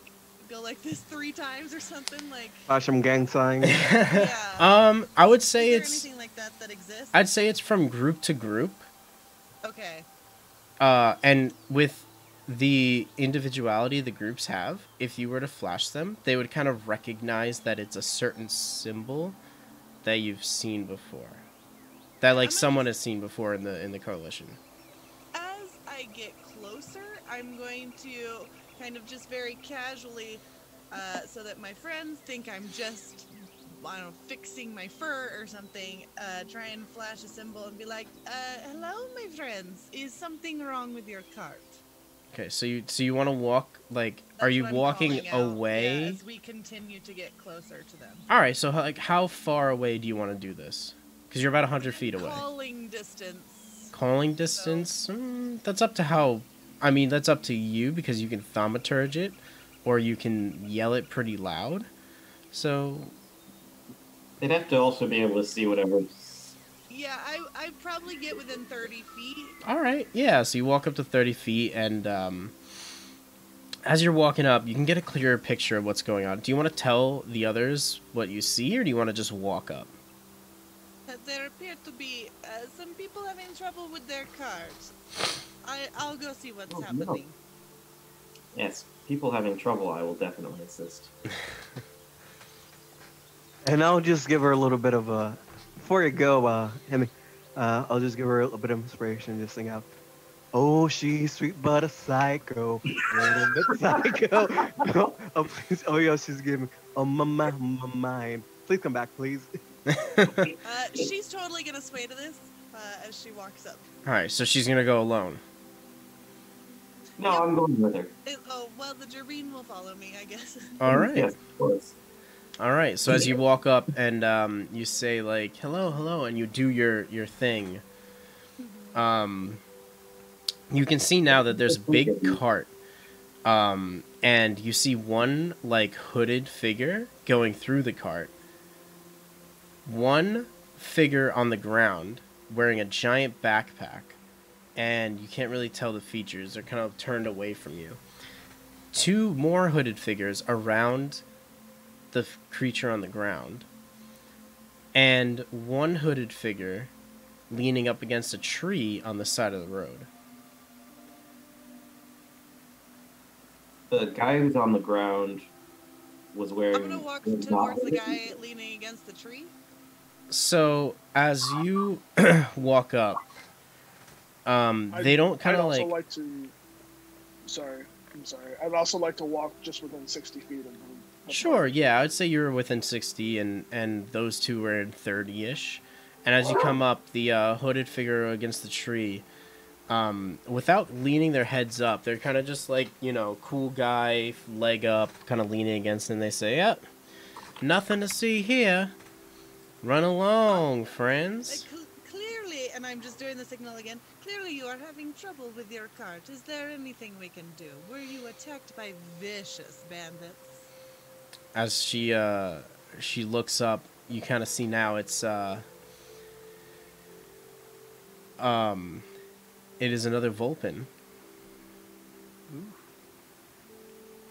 go like this 3 times or something, like Flash some gang signs. yeah. I would say Is there it's. anything like that exists? I'd say it's from group to group. Okay. And with the individuality the groups have, if you were to flash them, they would kind of recognize that it's a certain symbol that you've seen before. That like someone has seen before in the coalition. As I get closer, I'm going to kind of just very casually, so that my friends think I'm just, I don't know, fixing my fur or something, try and flash a symbol and be like, hello, my friends, is something wrong with your cart? Okay, so you want to walk, like, That's are you what I'm walking calling out, away? yeah, as we continue to get closer to them. All right, so like how far away do you want to do this? Because you're about 100 feet away. Calling distance. Calling distance? That's up to how... I mean, that's up to you, because you can thaumaturge it, or you can yell it pretty loud. So... They'd have to also be able to see whatever. Yeah, I probably get within 30 feet. All right, yeah, so you walk up to 30 feet, and as you're walking up, you can get a clearer picture of what's going on. Do you want to tell the others what you see, or do you want to just walk up? There appear to be some people having trouble with their cards. I'll go see what's happening. No. Yes, people having trouble, I will definitely assist. And I'll just give her a little bit of a... Before you go, Hemi, I'll just give her a little bit of inspiration. Just sing out, "Oh, she's sweet but a psycho, a little bit psycho." Oh, please. Oh, yeah, she's giving. Oh, my mind. Please come back, please. She's totally gonna sway to this as she walks up. All right, so she's going to go alone. No, Yep. I'm going with her. Oh, well, the Jareen will follow me, I guess. All right. Yes, of course. All right, so as you walk up and you say, like, hello, hello, and you do your thing, you can see now that there's a big cart, and you see one, like, hooded figure going through the cart, one figure on the ground wearing a giant backpack, and you can't really tell the features. They're kind of turned away from you. Two more hooded figures around the creature on the ground, and one hooded figure leaning up against a tree on the side of the road. The guy who's on the ground was wearing... I'm gonna walk towards the guy leaning against the tree. So as you walk up, they don't kind of like... like to... Sorry, I'm sorry. I'd also like to walk just within 60 feet of them. Sure, yeah, I'd say you were within 60, and those two were in 30-ish. And as you come up, the hooded figure against the tree, without leaning their heads up, they're kind of just like, you know, cool guy, leg up, kind of leaning against, and they say, "Yep, nothing to see here. Run along, friends." Clearly, and I'm just doing the signal again, clearly you are having trouble with your cart. Is there anything we can do? Were you attacked by vicious bandits? As she looks up, you kind of see now it's it is another Vulpin.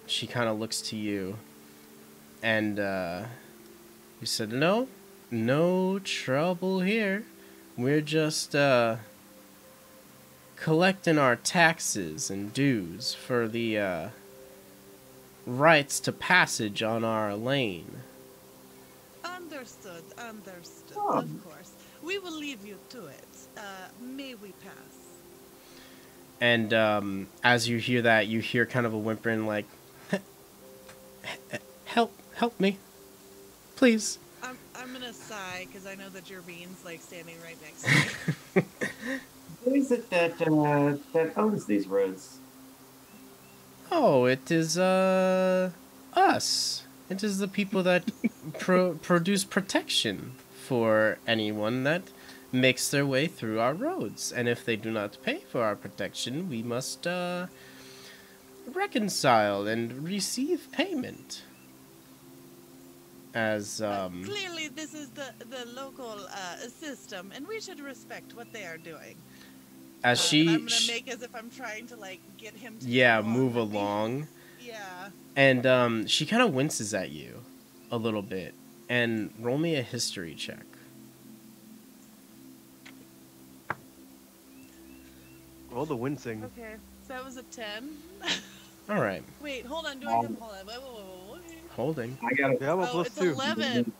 She kind of looks to you, and you said, no trouble here. We're just collecting our taxes and dues for the rights to passage on our lane. Understood. Oh. Of course. We will leave you to it. May we pass? And as you hear that, you hear kind of a whimpering like, help me, please. I'm gonna sigh because I know that your bean's like standing right next to me. Who is it that owns these roads? Oh, it is us. It is the people that produce protection for anyone that makes their way through our roads. And if they do not pay for our protection, we must reconcile and receive payment. As Clearly, this is the local system, and we should respect what they are doing. as And I'm gonna she make as if I'm trying to like get him to move with me. along. Yeah. And she kind of winces at you a little bit. And roll me a history check. All the wincing. Okay. That was a 10. All right. Wait, hold on. Do I have... Hold on. Wait. Holding. I got You have a Oh, plus it's 2. 11.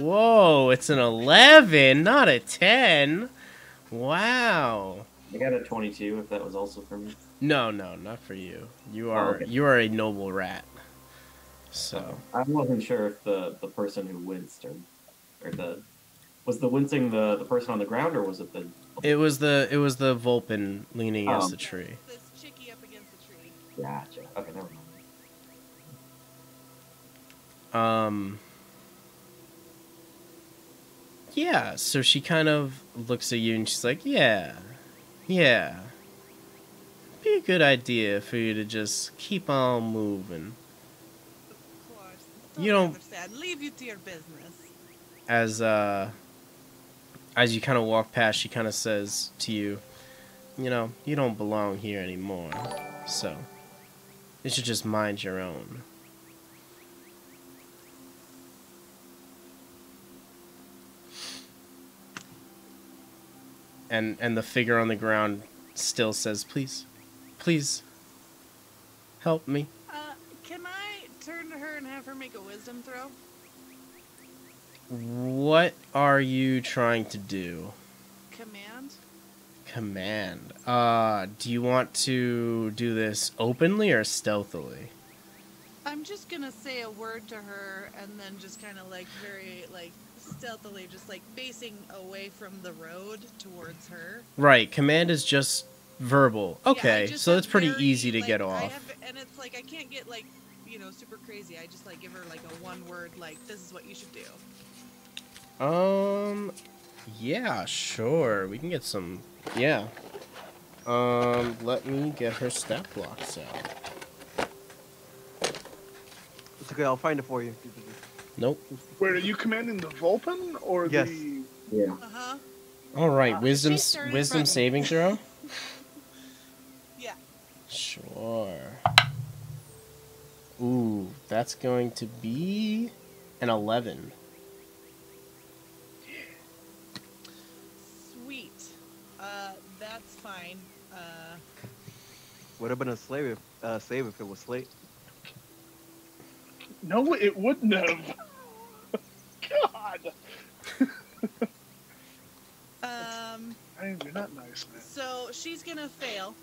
Whoa, it's an 11, not a 10. Wow. I got a 22. If that was also for me. No, not for you. You Oh, are okay. you are a noble rat. So I wasn't sure if the person who winced or was the wincing the person on the ground, or was it the... it was the Vulpin leaning against the tree. This chickie up against the tree. Gotcha. Okay, never mind. Yeah, so she kind of looks at you and she's like, yeah. Be a good idea for you to just keep on moving. Of course. You don't- understand. Leave you to your business. As you kind of walk past, she kind of says to you, you know, you don't belong here anymore. So, you should just mind your own. And the figure on the ground still says, please, help me. Can I turn to her and have her make a wisdom throw? What are you trying to do? Command? Do you want to do this openly or stealthily? I'm just gonna say a word to her and then just kind of like very like stealthily just like facing away from the road towards her. Right, command is just verbal. Yeah, I Okay, just so have it's pretty very, easy to like, get I off. have, and it's like I can't get like, you know, super crazy. I just like give her like a one word like this is what you should do. Yeah, sure. We can get some. Yeah. Let me get her stat blocks out. It's okay, I'll find it for you. Nope. Wait, are you commanding the Vulpin or Yes. the... Yeah. Uh-huh. All right, wisdom She started wisdom running. saving throw. Yeah. Sure. Ooh, that's going to be an 11. Sweet. That's fine. Would have been a save if it was slate. No, it wouldn't have. God. Hey, you're not nice, man. So she's gonna fail.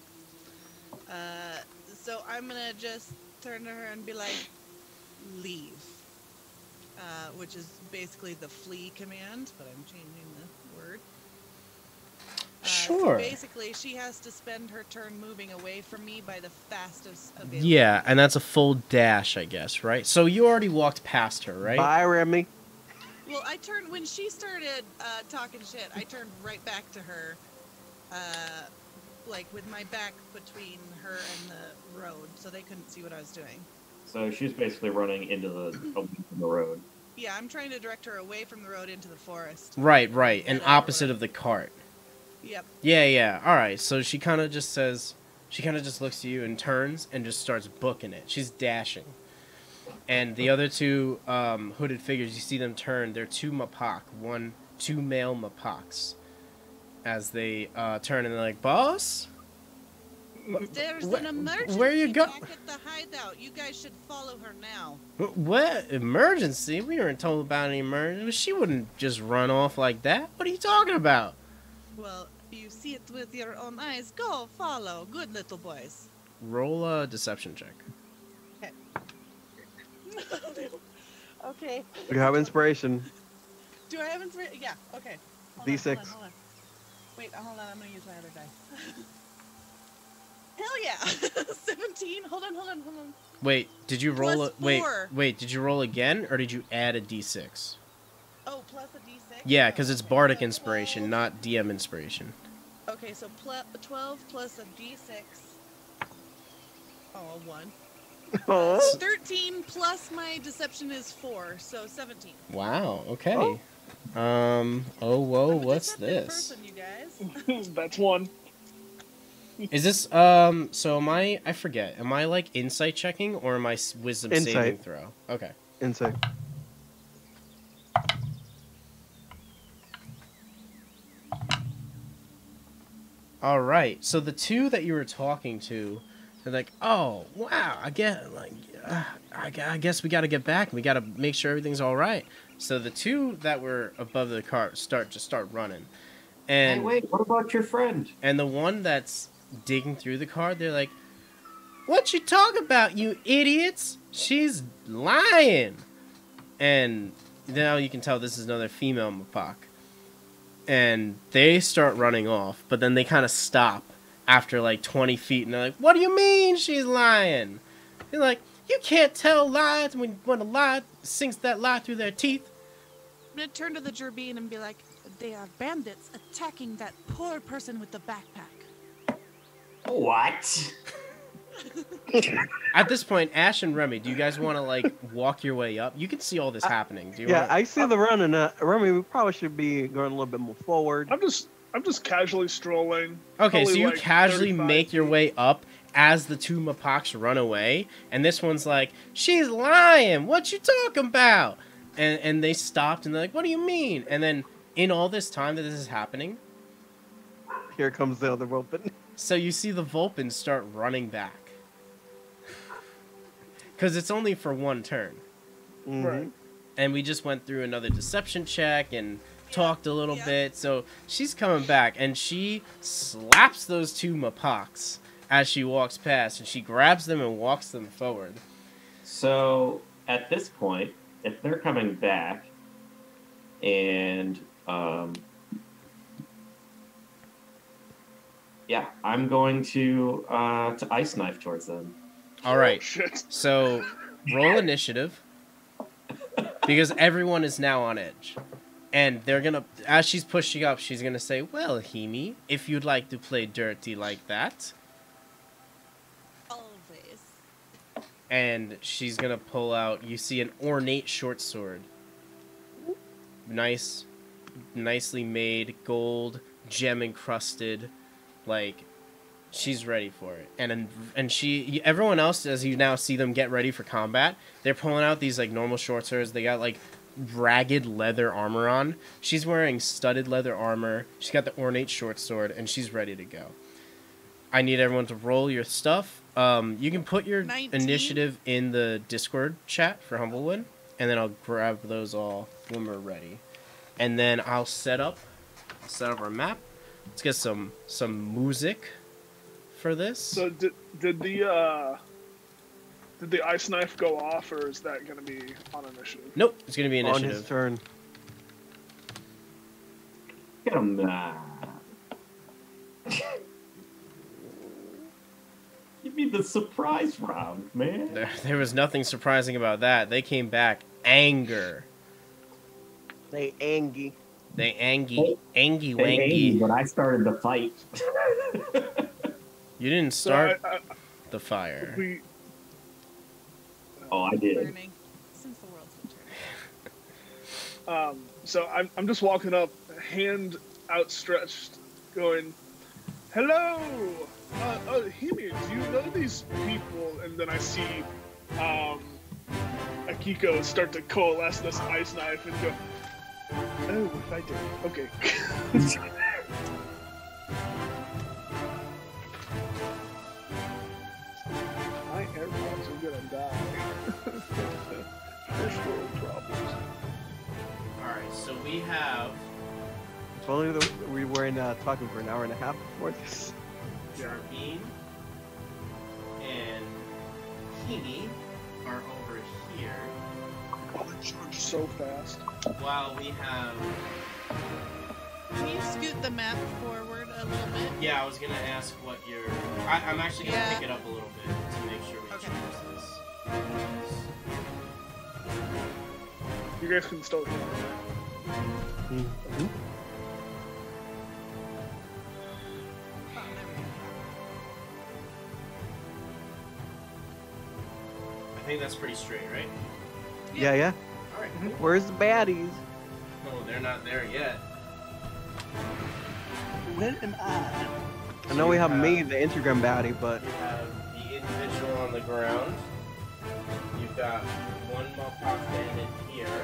So I'm gonna just turn to her and be like, leave. Which is basically the flee command, but I'm changing the word. Sure. So basically, she has to spend her turn moving away from me by the fastest available. Yeah, and that's a full dash, I guess, right? So you already walked past her, right? Bye, Remy. Well, I turned when she started talking shit. I turned right back to her, like with my back between her and the road, so they couldn't see what I was doing. So she's basically running into away from the road. Yeah, I'm trying to direct her away from the road into the forest. Right, and opposite of the cart. Yep. Yeah. All right. So she kind of just looks at you and turns and just starts booking it. She's dashing. And the other two hooded figures, you see them turn. They're two two male Mapaks. As they turn and they're like, boss? There's an emergency where you go? back at the hideout. You guys should follow her now. What? Emergency? We weren't told about any emergency. She wouldn't just run off like that. What are you talking about? Well, you see it with your own eyes. Go, follow. Good little boys. Roll a deception check. Okay. You have inspiration. Do I have inspiration? Yeah, okay. D6. Hold on. Wait, hold on. I'm going to use my other die. Hell yeah! 17. Hold on. Wait, did you roll Plus 4. Wait, did you roll again or did you add a d6? Oh, plus a d6? Yeah, because it's Okay, bardic so inspiration, 12. not DM inspiration. Okay, so 12 plus a d6. Oh, a 1. Oh. 13 plus my deception is 4, so 17. Wow, okay. Oh. Oh, whoa, I'm a what's deceptive this? person, you guys. That's one. Is this, so I forget, am I, like, insight checking, or am I wisdom saving Insight. throw? Okay. Insight. All right. So the two that you were talking to, they're like, "Oh, wow! I guess we got to get back. We got to make sure everything's all right." So the two that were above the cart start running, Hey, and wait, what about your friend? and the one that's digging through the car, they're like, "What you talking about, you idiots? She's lying." And now you can tell this is another female Mapak. And they start running off, but then they kind of stop after like 20 feet, and they're like, "What do you mean she's lying?" They're like, "You can't tell lies when a lie sinks that lie through their teeth." I'm gonna turn to the Gerbine and be like, they are bandits attacking that poor person with the backpack. What? At this point, Ash and Remy, do you guys want to like walk your way up? You can see all this happening. Do you Yeah, wanna... I see the run, and Remy, we probably should be going a little bit more forward. I'm just casually strolling. Okay, so probably you like casually 35 make your feet. way up as the two Mapaks run away, and this one's like, "She's lying. What you talking about?" And they stopped, and they're like, "What do you mean?" And then in all this time that this is happening, Here comes the other Vulpin. so you see the Vulpins start running back. Because it's only for one turn. Right. And we just went through another deception check and talked a little Yeah. bit. So she's coming back, and she slaps those two Mapaks as she walks past, and she grabs them and walks them forward. So at this point, if they're coming back, and yeah, I'm going to ice knife towards them. All right. Shit. So roll initiative, because everyone is now on edge. And they're going to, as she's pushing up, she's going to say, "Well, Himi, if you'd like to play dirty like that." Always. And she's going to pull out, you see an ornate short sword. Nicely made, gold, gem encrusted, like, she's ready for it. And everyone else, as you now see them get ready for combat, they're pulling out these, like, normal short swords. They got, like, ragged leather armor on. She's wearing studded leather armor. She's got the ornate short sword, and she's ready to go. I need everyone to roll your stuff. You can put your 19. initiative in the Discord chat for Humblewood, and then I'll grab those all when we're ready. And then I'll set up our map. Let's get some music for this. So did the ice knife go off, or is that going to be on initiative? Nope, it's gonna be On initiative. his turn. Get them. Give me the surprise round, man. There was nothing surprising about that. They came back anger. They angy. They angy They wangy. When I started the fight. You didn't So start I, the fire. we Oh, I did. Burning. Since the world's been turning. so I'm just walking up, hand outstretched, going, "Hello, Himi, do you know these people?" And then I see Akiko start to coalesce this ice knife and go, "Oh, if I did, okay." My AirPods are gonna die. First world problems. Alright, so we have If only we weren't talking for an hour and a half before this. Jarbeen and Himi are over here, Oh, they charge so fast. while we have... Can you scoot the map forward a little bit? Yeah, I was gonna ask what your... I'm actually gonna Yeah. pick it up a little bit to make sure we Okay. choose this. You guys can still hear me. Mhm. Oh, there we go. I think that's pretty straight, right? Yeah, yeah. Alright. Where's the baddies? No, they're not there yet. Where am I? I know we have me, the Instagram baddie, but You have the individual on the ground. You've got one Mopoc bandit here.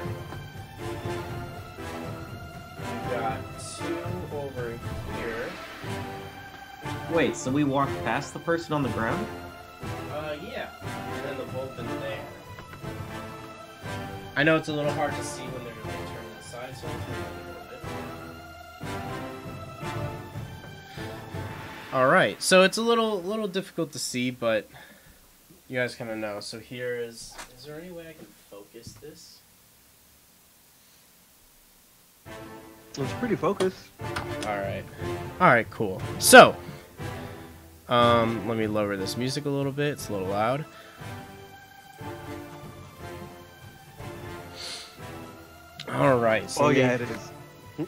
You've got two over here. Wait, so we walked past the person on the ground? Yeah. And then the bolt in there. I know it's a little hard to see when they're turning to the side, so I'll turn it a little bit. Alright, so it's a little difficult to see, but you guys kind of know. So here is there any way I can focus this? It's pretty focused. Alright, cool. So, let me lower this music a little bit. It's a little loud. Alright. So Yeah, it is.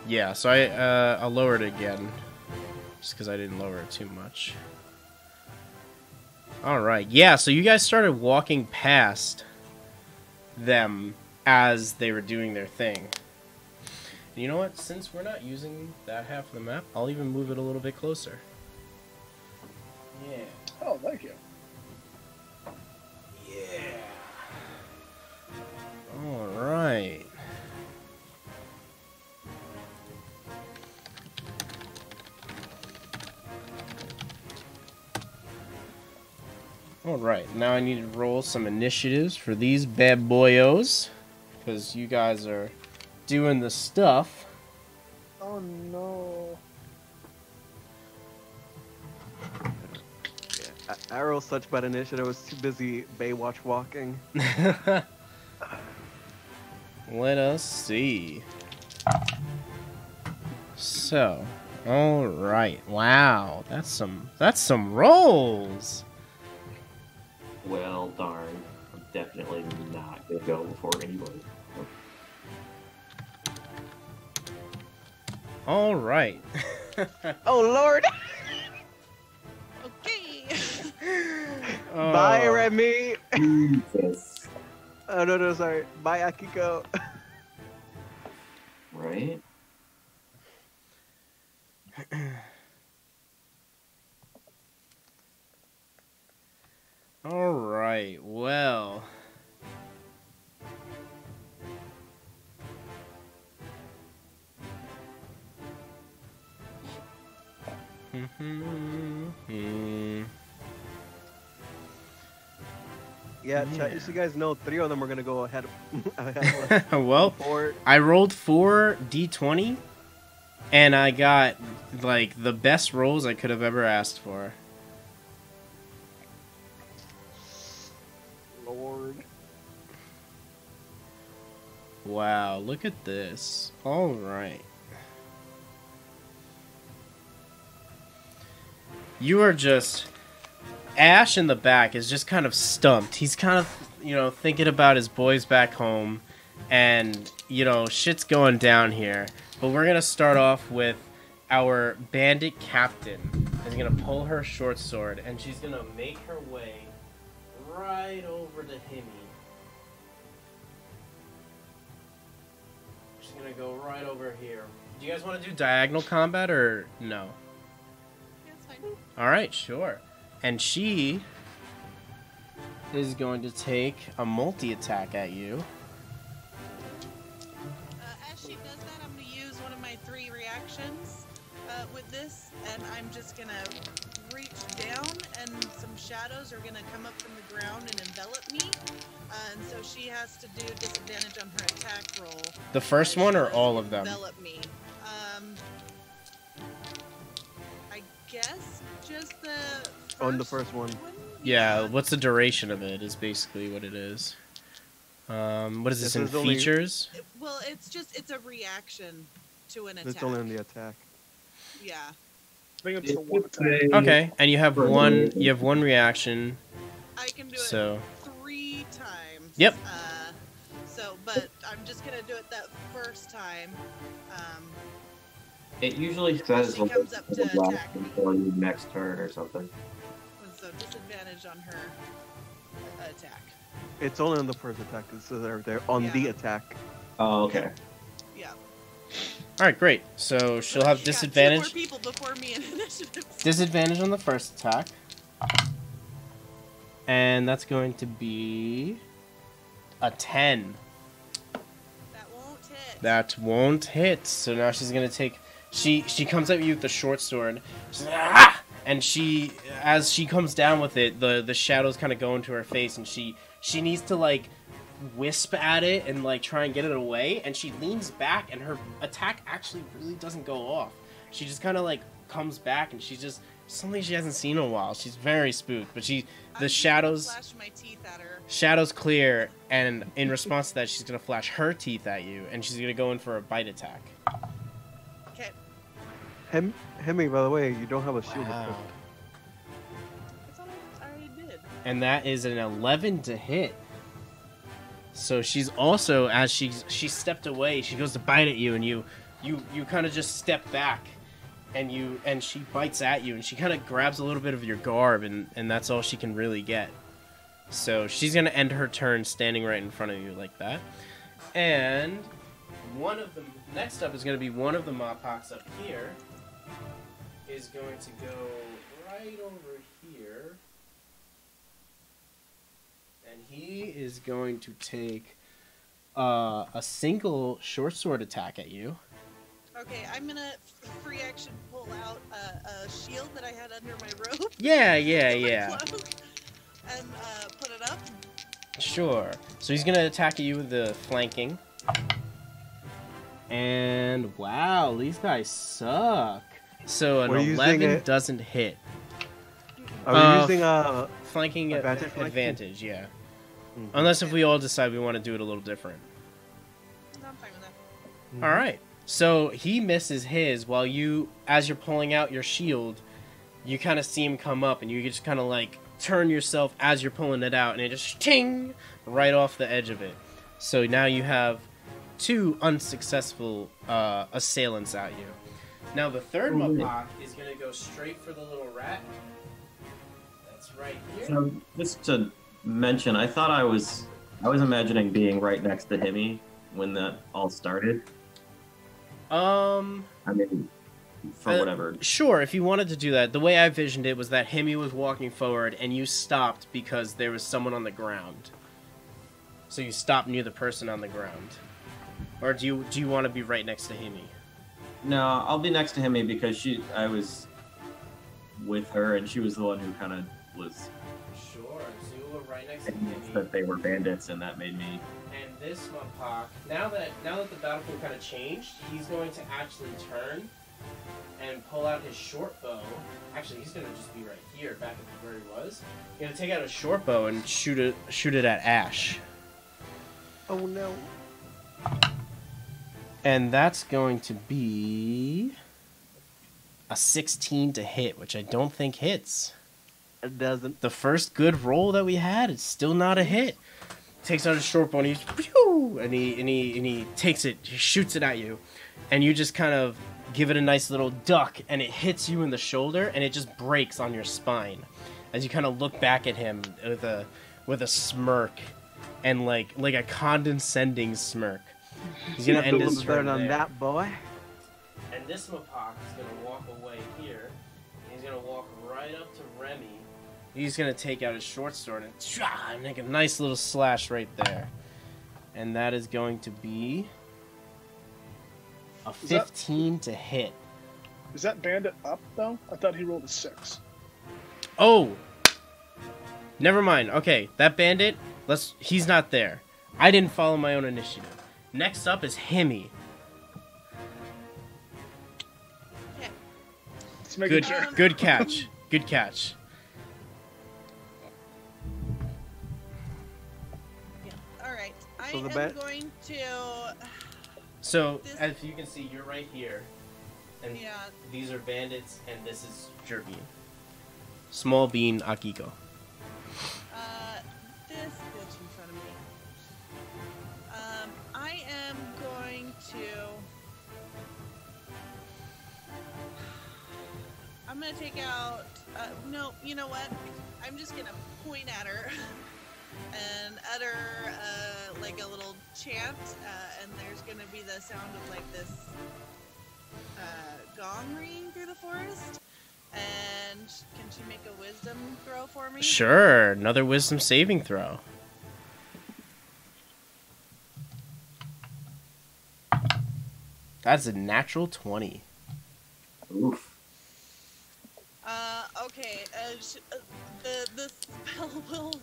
Yeah, so I'll lower it again. Just because I didn't lower it too much. Alright, yeah, so you guys started walking past them as they were doing their thing. And you know what? Since we're not using that half of the map, I'll even move it a little bit closer. Yeah. Oh, thank you. Yeah. Alright. Alright, now I need to roll some initiatives for these bad boyos. Because you guys are doing the stuff. Oh no. Yeah, Arrow's such bad initiative. I was too busy Baywatch walking. Let us see. So, alright. Wow, that's some rolls. Well, darn. I'm definitely not gonna go before anybody. Alright. Oh Lord! Okay. Bye, Remy. Jesus. Oh no, sorry. Bye, Akiko. Right? Alright, well. Yeah, chat, just so you guys know, 3 of them are gonna go ahead. ahead Well, Four. I rolled 4 d20, and I got, like, the best rolls I could have ever asked for. Lord. Wow, look at this. Alright. You are just... Ash in the back is just kind of stumped. He's kind of, thinking about his boys back home. And, shit's going down here. But we're going to start off with our bandit captain. Is going to pull her short sword. And she's going to make her way right over to Himmy. She's going to go right over here. Do you guys want to do diagonal combat or no? Yeah, it's fine. Alright, sure. And she is going to take a multi-attack at you. As she does that, I'm going to use one of my 3 reactions with this, and I'm just going to reach down, and some shadows are going to come up from the ground and envelop me. And so she has to do disadvantage on her attack roll. The first one or all of them? Envelop me. I guess just the On the first one. Yeah, what's the duration of it is basically what it is. What is this in is only- features? Well, it's a reaction to an attack. It's only on the attack. Yeah. I think it's the one attack. Okay, and you have one reaction. I can do So- it 3 times. Yep. But I'm just gonna do it that first time. It usually says She comes up to last attack me. until your next turn or something. And so disadvantage on her attack. It's only on the first attack. So they're on the Yeah. attack. Oh, okay. Yeah. Alright, great. So she'll have She got 2 disadvantage. more people before me in initiative. Disadvantage on the first attack. And that's going to be a 10. That won't hit. That won't hit. So now she's going to take She comes at you with the short sword. She's like, ah! And as she comes down with it, the shadows kind of go into her face, and she needs to like wisp at it and like try and get it away, and she leans back, and her attack actually really doesn't go off. She just kind of like comes back, and she's just something she hasn't seen in a while. She's very spooked, but the shadows Flash my teeth at her. shadows clear, and in response to that, she's gonna flash her teeth at you, and she's gonna go in for a bite attack. Okay. Hemi, by the way, you don't have a shield Wow. equipped. I thought I already did. And that is an 11 to hit. So she's also, as she stepped away, she goes to bite at you, and you kind of just step back, and she bites at you, and she kind of grabs a little bit of your garb, and that's all she can really get. So she's gonna end her turn standing right in front of you like that. And one of them next up is gonna be one of the Moppocs up here. Is going to go right over here. And he is going to take a single short sword attack at you. Okay, I'm gonna free action pull out a shield that I had under my robe. Yeah. My cloak, and put it up. Sure. So he's going to attack you with the flanking. And wow, these guys suck. So an We're using 11 it- doesn't hit. Are we using Flanking Advantage advantage, yeah. Mhm. Unless if we all decide we want to do it a little different. No, I'm fine with that. All right. So he misses his while you, as you're pulling out your shield, you kind of see him come up, and you just kind of like turn yourself as you're pulling it out, and it just ting right off the edge of it. So now you have 2 unsuccessful assailants at you. Now the third Moppoc is going to go straight for the little rat. That's right here. So just to mention, I thought I was imagining being right next to Hemi when that all started. I mean, for whatever. Sure, if you wanted to do that. The way I visioned it was that Hemi was walking forward, and you stopped because there was someone on the ground. So you stopped near the person on the ground. Or do you want to be right next to Hemi? No, I'll be next to Hemi because I was with her, and she was the one who kind of was Sure, so you were right next to convinced Hemi. that they were bandits, and that made me. And this Moppoc, now that the battlefield kind of changed, he's going to actually turn and pull out his short bow. Actually, he's going to just be right here, back at where he was. He's going to take out his short bow and shoot it at Ash. Oh no. And that's going to be a 16 to hit, which I don't think hits. It doesn't. The first good roll that we had, it's still not a hit. Takes out his short bow, and he takes it, he shoots it at you, and you just kind of give it a nice little duck, and it hits you in the shoulder, and it just breaks on your spine as you kind of look back at him with a smirk, and like a condescending smirk. He's gonna end his better turn than there. that, boy. And this Moppoc is gonna walk away here. He's gonna walk right up to Remy. He's gonna take out his short sword and make a nice little slash right there. And that is going to be a 15 to hit. Is that bandit up though? I thought he rolled a 6. Oh! Never mind. Okay, that bandit, he's not there. I didn't follow my own initiative. Next up is Hemi. Okay. Let's make Good, sure. good catch. Good catch. Yeah. All right. I So the am going to. So, This- as you can see, you're right here. And Yeah. these are bandits, and this is Jerbean. Small bean Akiko. This bitch in front of me. I am going to. I'm gonna take out. No, you know what? I'm just gonna point at her and utter like a little chant, and there's gonna be the sound of like this gong ringing through the forest. And can she make a wisdom throw for me? Sure, another wisdom saving throw. That's a natural 20. Oof. Okay. The spell will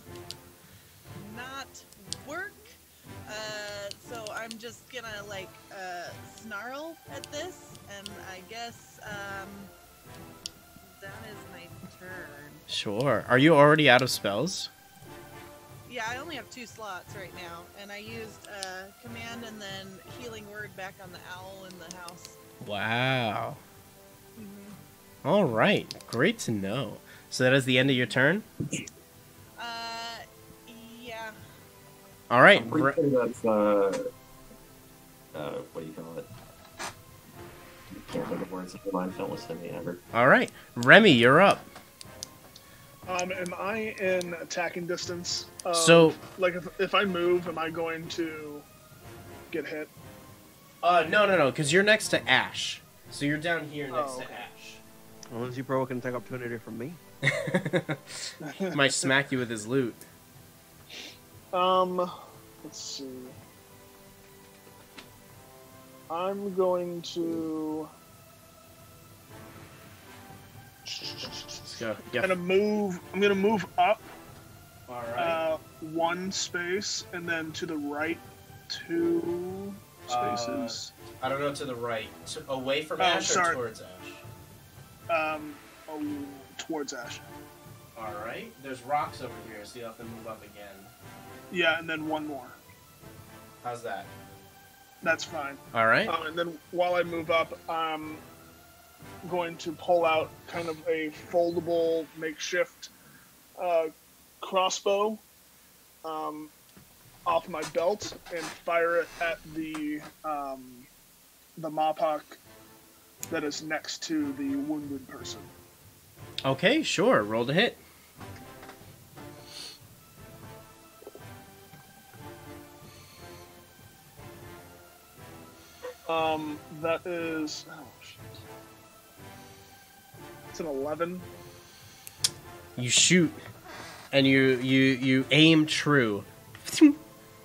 not work. So I'm just gonna like snarl at this, and I guess that is my turn. Sure. Are you already out of spells? Yeah, I only have 2 slots right now, and I used command and then healing word back on the owl in the house. Wow. Mm-hmm. All right. Great to know. So that is the end of your turn? Yeah. All right. I'm pretty sure that's what do you call it? I can't think of words. If your mind don't listen to me ever. All right. Remy, you're up. Am I in attacking distance? So, like, if I move, am I going to get hit? no, because you're next to Ash. So you're down here next to okay. Ash. Unless you provoke an attack opportunity from me. Might smack you with his loot. Let's see. I'm going to. Let's go. I'm gonna move up All right. 1 space, and then to the right 2 spaces. I don't know, to the right. Away from Oh, Ash sorry. or towards Ash? Towards Ash. All right. There's rocks over here, so you'll have to move up again. Yeah, and then 1 more. How's that? That's fine. All right. And then while I move up, I'm going to pull out kind of a foldable makeshift crossbow off my belt and fire it at the Mapok that is next to the wounded person. Okay, sure. Roll to hit. That is... Oh, shit. It's an 11. You shoot, and you aim true.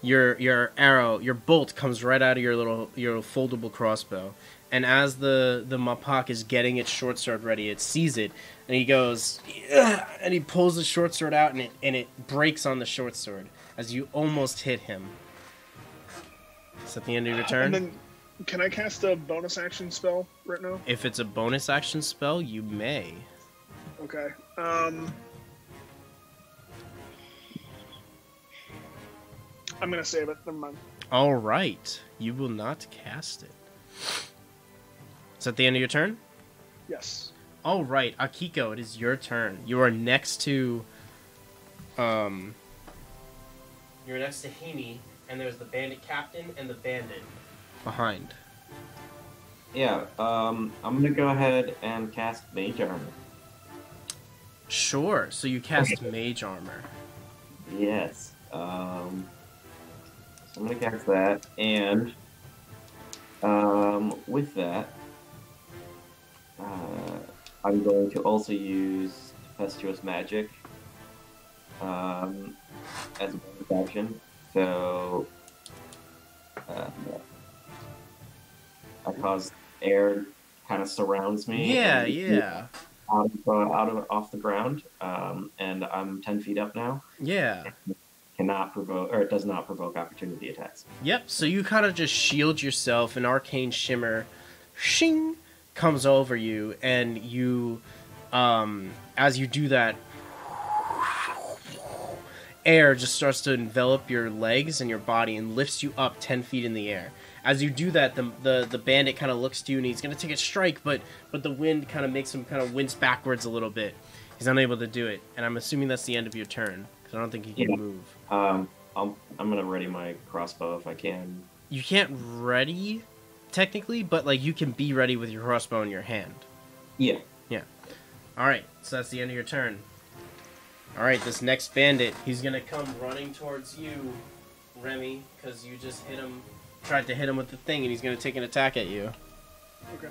Your arrow, your bolt comes right out of your little foldable crossbow. And as the Mapok is getting its short sword ready, it sees it, and he goes, "Ugh," and he pulls the short sword out, and it breaks on the short sword as you almost hit him. Is that the end of your turn? And then, can I cast a bonus action spell right now? If it's a bonus action spell, you may. Okay. I'm gonna save it. Never mind. All right, you will not cast it. Is that the end of your turn? Yes. All right, Akiko, it is your turn. You are next to, You're next to Himi, and there's the bandit captain and the bandit behind. Yeah, I'm gonna go ahead and cast Mage Armor. Sure. So you cast mage armor. Yes. So I'm gonna cast that, and with that, I'm going to also use Tempestuous Magic as a bonus action. So I cause air kind of surrounds me. Yeah. Off the ground, and I'm 10 feet up now. Yeah. Cannot provoke, or it does not provoke opportunity attacks. Yep, so you kind of just shield yourself, an arcane shimmer, shing, comes over you, and you, as you do that, air just starts to envelop your legs and your body and lifts you up 10 feet in the air. As you do that, the bandit kind of looks to you, and he's going to take a strike, but the wind kind of makes him kind of wince backwards a little bit. He's unable to do it, and I'm assuming that's the end of your turn, because I don't think he can move. I'm going to ready my crossbow if I can. You can't ready, technically, but like you can be ready with your crossbow in your hand. Yeah. All right, so that's the end of your turn. All right, this next bandit, he's going to come running towards you, Remy, because you just tried to hit him with the thing, and he's going to take an attack at you. Okay.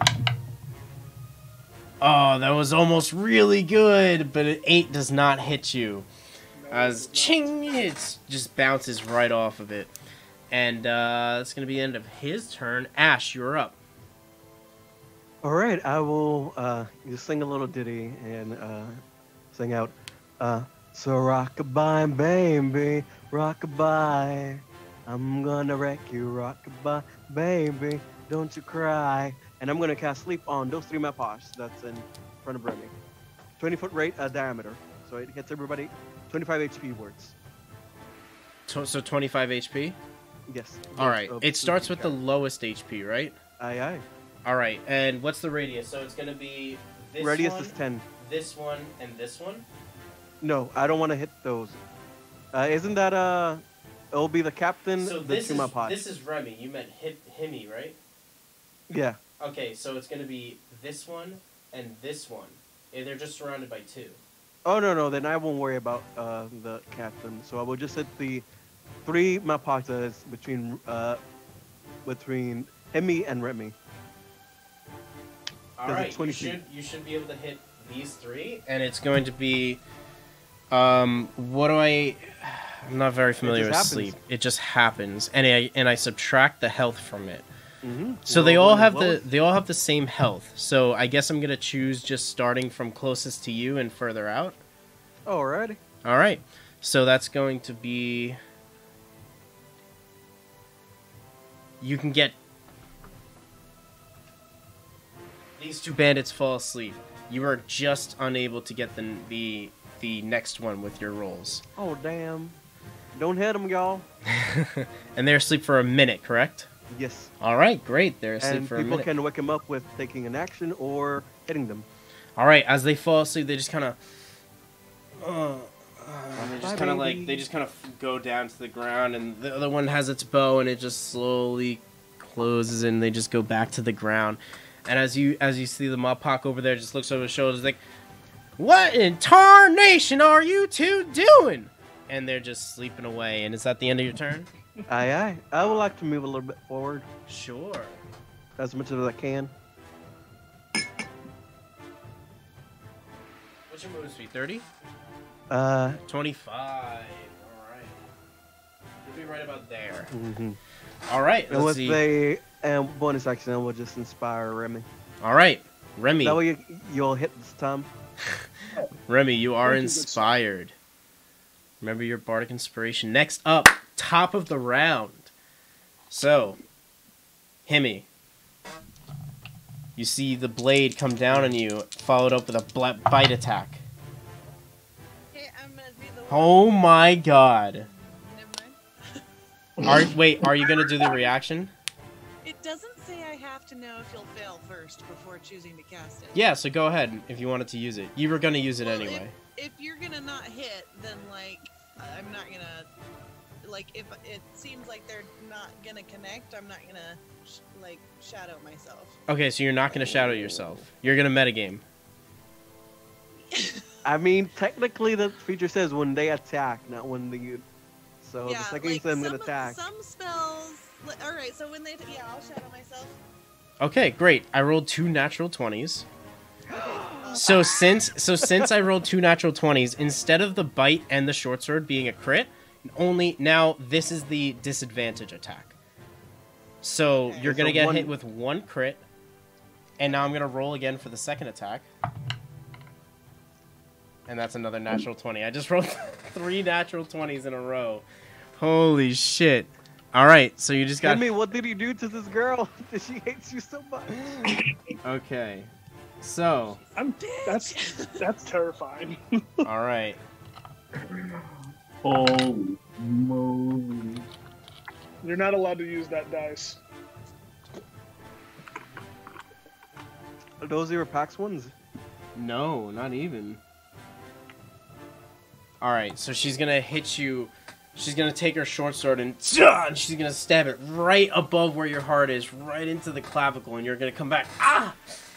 Oh, that was almost really good, but an 8 does not hit you. No, As ching, it just bounces right off of it. And that's going to be the end of his turn. Ash, you're up. All right, I will just sing a little ditty and sing out. So rockabye, baby, rockabye. I'm gonna wreck you, rockabye, baby. Don't you cry. And I'm gonna cast sleep on those 3 map posh that's in front of Remy. 20-foot diameter, so it hits everybody. 25 HP words. So 25 HP. Yes. All right. It starts with the lowest HP, right? Aye, aye. All right. And what's the radius? So it's gonna be this Radius one, is 10. this one, and this one. No, I don't want to hit those. Isn't that it'll be the captain, So the 2 map posh. this is Remy. You meant Himmy, right? Yeah. Okay. So it's gonna be this one and this one. And they're just surrounded by 2. Oh no, then I won't worry about the captain. So I will just hit the 3 map posh that is between Hemi and Remy. All 'Cause right. it's 20 feet. You should be able to hit these 3, and it's going to be. What do I? I'm not very familiar with happens. sleep. It just happens, and I subtract the health from it. Mm-hmm. So they all have the same health. So I guess I'm gonna choose just starting from closest to you and further out. Alrighty. All right. So that's going to be. You can get. These 2 bandits fall asleep. You are just unable to get the next one with your rolls. Oh damn! Don't hit them, y'all. And they're asleep for a minute, correct? Yes. All right, great. They're asleep And for a people minute. can wake them up with taking an action or hitting them. All right, as they fall asleep, they just kind of, they just kind of go down to the ground, and the other one has its bow, and it just slowly closes, and they just go back to the ground. And as you see the Mopok over there, just looks over his shoulders, like, "What in tarnation are you 2 doing?" And they're just sleeping away. And is that the end of your turn? Aye, aye. I would like to move a little bit forward Sure. as much as I can. What's your movement speed? 30? 25. All right. You'll be right about there. Mm-hmm. All right. And Let's with see. the bonus action, I will just inspire Remy. All right, Remy. That way you'll hit this time. Remy, you are Thank you, good inspired. Remember your bardic inspiration. Next up, top of the round. So, Himmy, you see the blade come down on you, followed up with a bite attack. Okay, I'm gonna do the one. Oh my god. Never mind. Are you gonna do the reaction? It doesn't say I have to know if you'll fail first before choosing to cast it. Yeah, so go ahead if you wanted to use it. You were gonna use it Well, anyway. If you're gonna not hit, then I'm not gonna if it seems like they're not gonna connect, I'm not gonna shadow myself. Okay, so you're not gonna shadow yourself. You're gonna metagame. I mean, technically the feature says when they attack, not when they... So the second you say I'm going to attack... Some spells... Alright, so when they... I'll shadow myself. Okay, great. I rolled 2 natural 20s. Okay, So since I rolled 2 natural 20s, instead of the bite and the short sword being a crit, now this is the disadvantage attack. So Okay. you're gonna So get one- hit with 1 crit, and now I'm gonna roll again for the second attack. And that's another natural 20. I just rolled 3 natural 20s in a row. Holy shit. Alright, so you just got... Tell me, what did you do to this girl that she hates you so much? Okay. So, That's terrifying. alright. Holy moly. You're not allowed to use that dice. Are those your PAX ones? No, not even. Alright, so she's gonna hit you. She's gonna take her short sword and she's gonna stab it right above where your heart is, right into the clavicle, and you're gonna come back. Ah!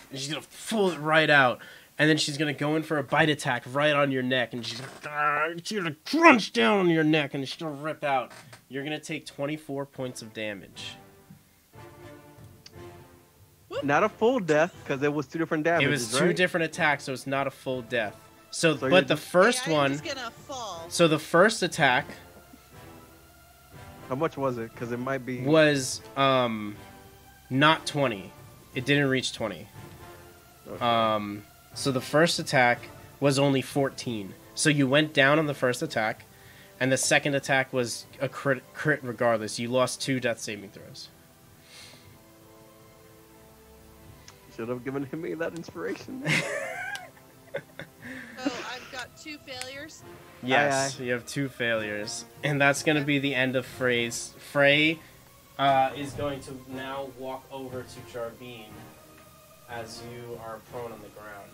And she's gonna pull it right out. And then she's gonna go in for a bite attack right on your neck, and she's gonna crunch down on your neck, and she's gonna rip out. You're gonna take 24 points of damage. Not a full death, because it was 2 different damages, It was 2 right? different attacks, so it's not a full death. So So you're but the just- first I'm one. just gonna fall. So the first attack How much was it? Because it might be... was not 20. It didn't reach 20. Okay. So the first attack was only 14. So you went down on the first attack, and the second attack was a crit regardless. You lost 2 death saving throws. Should have given me that inspiration. So I've got 2 failures. Yes, Aye. you have 2 failures. And that's going to be the end of Frey's. Frey is going to now walk over to Jardine as you are prone on the ground.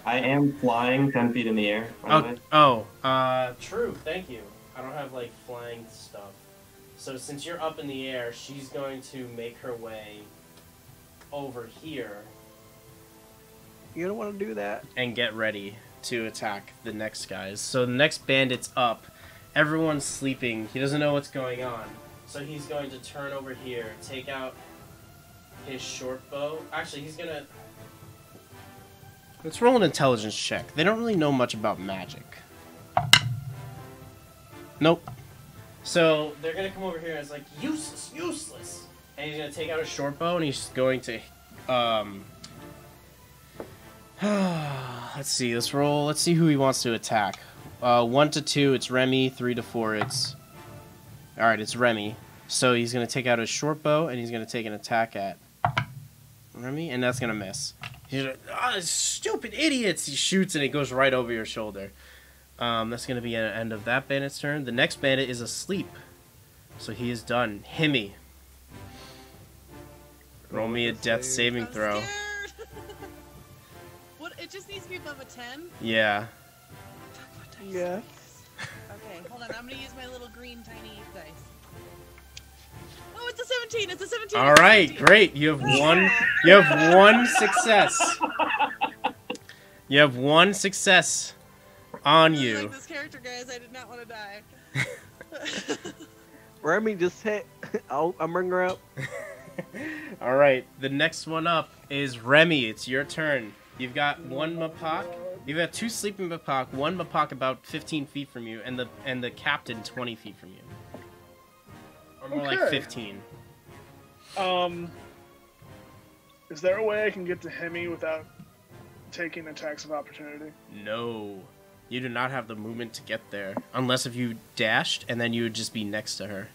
I am flying 10 feet in the air, by the way. True, thank you. I don't have, like, flying stuff. So since you're up in the air, she's going to make her way over here You don't want to do that. and get ready to attack the next guys. So the next bandit's up. Everyone's sleeping. He doesn't know what's going on. So he's going to turn over here, take out his short bow. Actually, he's gonna... Let's roll an intelligence check. They don't really know much about magic. Nope. So they're gonna come over here and it's like, useless, useless. And he's gonna take out his short bow and he's going to, let's see, let's roll, let's see who he wants to attack. 1 to 2, it's Remy. 3 to 4, it's... Alright, it's Remy. So he's gonna take out his short bow and he's gonna take an attack at Remy, and that's gonna miss. He's like, stupid idiots! He shoots and it goes right over your shoulder. That's gonna be an end of that bandit's turn. The next bandit is asleep. So he is done. Himmy. Roll me a death saving I'm throw. scared. What? It just needs to be above a 10? Yeah. Yeah. Okay, hold on. I'm gonna use my little green tiny dice. Oh, it's a 17. It's a 17. All it's a right, 17. great. You have one. You have one success. You have one success on I really you. like this character, guys. I did not want to die. Remy, just hit. I'm bringing her up. All right, the next one up is Remy. It's your turn. You've got one Mapak. You've got 2 sleeping Mapak. One Mapak about 15 feet from you, and the captain 20 feet from you, or more like Okay. 15. Is there a way I can get to Hemi without taking attacks of opportunity? No, you do not have the movement to get there, unless if you dashed, and then you would just be next to her.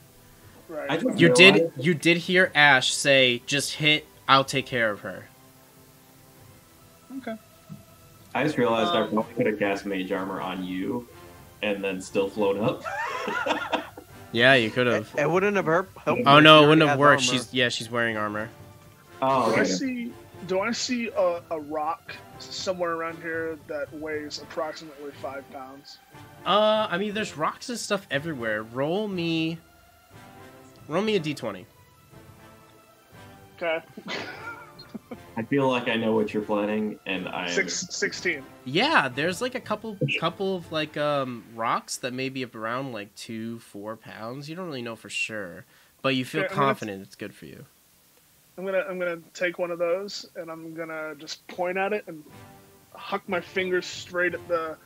Right. I just You realized- did hear Ash say, "Just hit. I'll take care of her." Okay. I just realized I probably could have cast Mage Armor on you and then still float up. Yeah, you could have. It wouldn't have helped. Oh if no, she it already wouldn't have has worked. armor. She's wearing armor. Oh, Do I okay. see a rock somewhere around here that weighs approximately 5 pounds? I mean, there's rocks and stuff everywhere. Roll me a d20. Okay. I feel like I know what you're planning, and I am 16. Yeah, there's like a couple of like rocks that may be around like 2-4 pounds. You don't really know for sure, but you feel Okay, I'm gonna- confident it's good for you. I'm gonna take one of those and I'm gonna just point at it and huck my fingers straight at the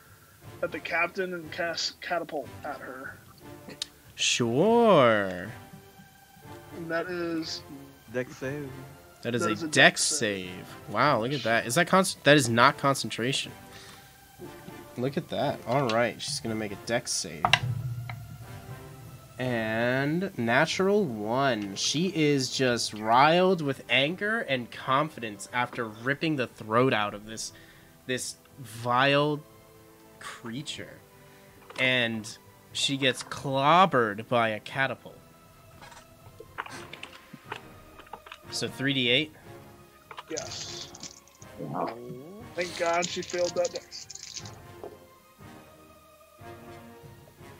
captain and cast catapult at her. Sure. And that is Dex save. That is That a is a dex dex save. Wow, look at that. Is that that is not concentration. Look at that. All right, she's gonna make a dex save. And natural 1. She is just riled with anger and confidence after ripping the throat out of this vile creature. And she gets clobbered by a catapult. So 3d8. yes. Wow. Thank God she failed that dice.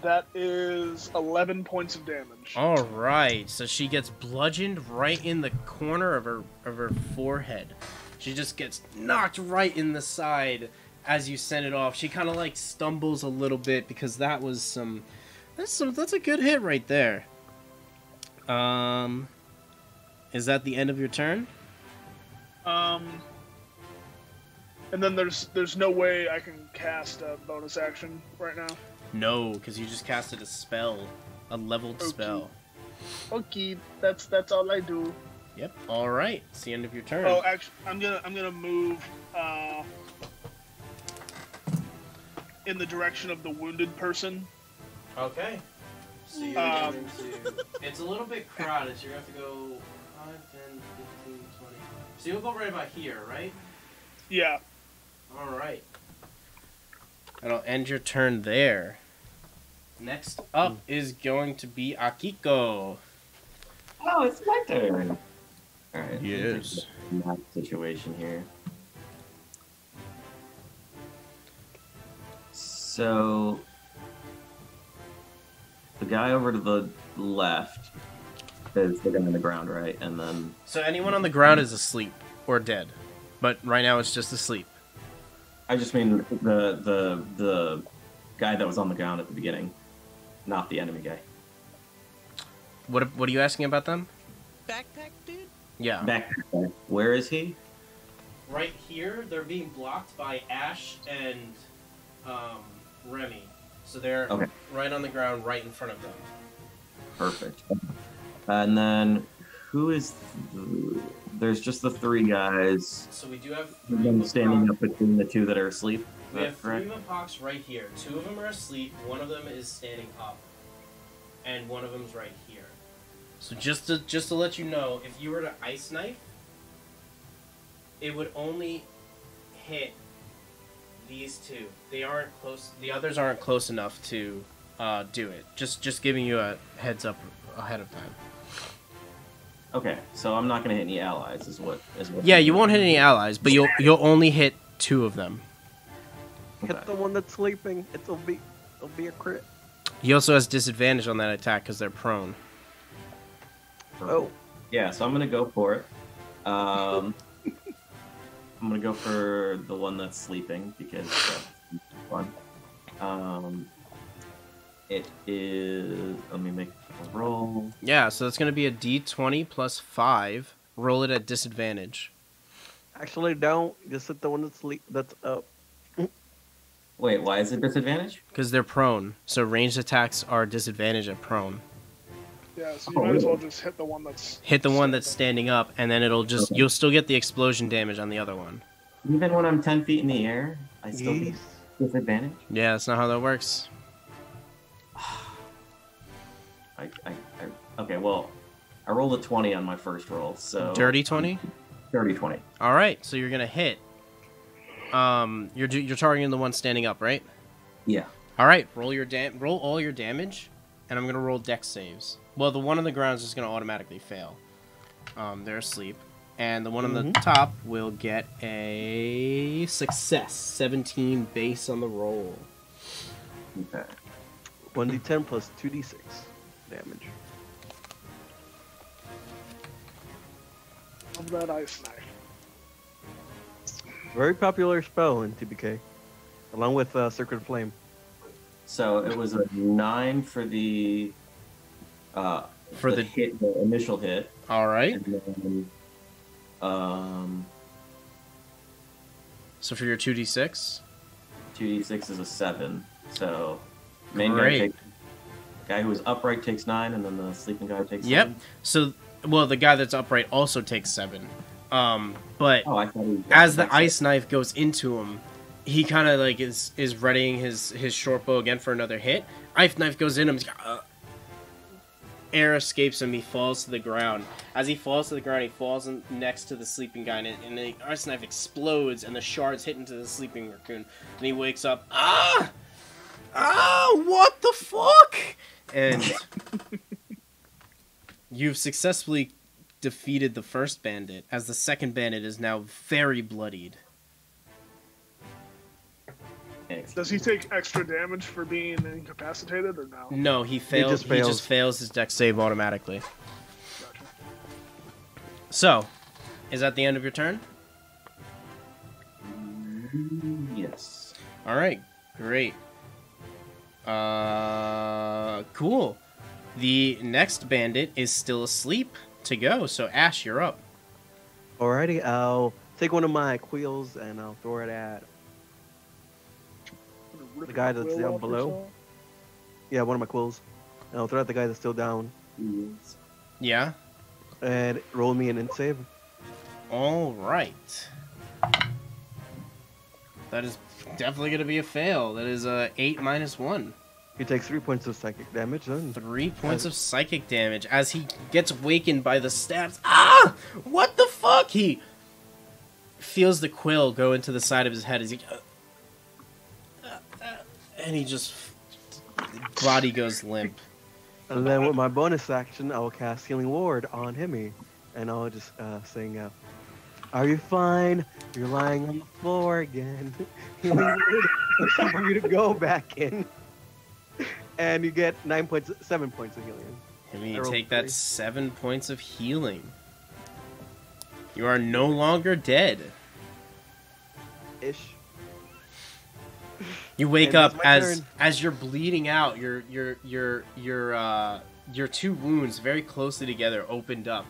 That is 11 points of damage. All right, so she gets bludgeoned right in the corner of her forehead. She just gets knocked right in the side as you send it off. She kind of like stumbles a little bit because that's a good hit right there. Is that the end of your turn? And then there's no way I can cast a bonus action right now. No, because you just casted a spell, a leveled Okay. spell. Okay, that's all I do. Yep. All right, it's the end of your turn. Oh, actually, I'm gonna move in the direction of the wounded person. Okay. So you're Um, going to... It's a little bit crowded, so you're going to have to go 5, 10, 15, 20... So you'll go right about here, right? Yeah. Alright. That'll end your turn there. Next up is going to be Akiko. Oh, it's my turn. All right. Yes. Map situation here. So the guy over to the left is the guy on the ground, right? And then So anyone on the ground is asleep or dead. But right now it's just asleep. I just mean the guy that was on the ground at the beginning, not the enemy guy. What are you asking about them? Backpack dude? Yeah. Back there. Where is he? Right here, they're being blocked by Ash and Remy. So they're Okay. right on the ground, right in front of them. Perfect. And then who is? There's just the three guys. So we do have Them standing up between the two that are asleep. Is We that have three correct? Mapoks right here. Two of them are asleep. One of them is standing up, and one of them's right here. So just to let you know, if you were to ice knife, it would only hit these two. They aren't close. The others aren't close enough to do it. Just giving you a heads up ahead of time. Okay, so I'm not gonna hit any allies, is what? Yeah, you won't hit any allies, but you'll only hit two of them. Okay. Hit the one that's sleeping. It'll be a crit. He also has disadvantage on that attack because they're prone. Oh, Yeah, so I'm gonna go for it. I'm gonna go for the one that's sleeping because that's fun. It is. Let me make a roll. Yeah, so it's going to be a d20 plus 5. Roll it at disadvantage. actually, don't. Just hit the one that's up. Wait, why is it disadvantage? Because they're prone. So ranged attacks are disadvantage at prone. Yeah, so you might as well just hit the one that's... Hit the one that's standing up, and then it'll just... Okay. You'll still get the explosion damage on the other one. Even when I'm 10 feet in the air, I still get Yes. disadvantage. Yeah, that's not how that works. Okay, well, I rolled a 20 on my first roll, so... Dirty 20? Dirty 20. Alright, so you're going to hit. You're targeting the one standing up, right? Yeah. Alright, roll all your damage, and I'm going to roll dex saves. Well, the one on the ground is just going to automatically fail. They're asleep. And the one on the top will get a success. 17 base on the roll. Okay. 1d10 plus 2d6 damage. Of that ice knife. Very popular spell in TBK, along with Sacred Flame. So it was a 9 for the... For the- hit, the initial hit. Alright. And then, So for your 2d6? 2d6 is a 7. So main Great. guy who is upright takes 9, and then the sleeping guy takes Yep. 7. So, well, the guy that's upright also takes 7. But Oh, I thought he as the ice knife goes into him, he kind of like is readying his short bow again for another hit. Ice knife goes in him. Air escapes him. He falls to the ground. As he falls to the ground, he falls next to the sleeping guy, and the ice knife explodes, and the shards hit into the sleeping raccoon. And he wakes up. What the fuck? And you've successfully defeated the first bandit, as the second bandit is now very bloodied. Does he take extra damage for being incapacitated or no? No, he fails. just He fails. just fails his dex save automatically. Gotcha. So, is that the end of your turn? Yes. All right, great. Cool. The next bandit is still asleep to go. So Ash, you're up. Alrighty, I'll take one of my quills and I'll throw it at Rip the guy the that's quill down off below. yourself? one of my quills, and I'll throw it at the guy that's still down Yes. Yeah. and roll me an int save. All right. That is definitely going to be a fail. That is 8 minus 1. He takes 3 points of psychic damage then. 3 points of psychic damage as he gets wakened by the stabs. Ah! What the fuck? He feels the quill go into the side of his head as he... and he just... body goes limp. And then with my bonus action, I will cast Healing Ward on Hemi. And I'll just sing out, "Are you fine? You're lying on the floor again." Healing Word for you to go back in. And you get 7 points of healing. I mean, I you rolled take that 3. 7 points of healing. You are no longer dead. Ish. You wake And up it's my turn. as you're bleeding out. Your 2 wounds very closely together opened up.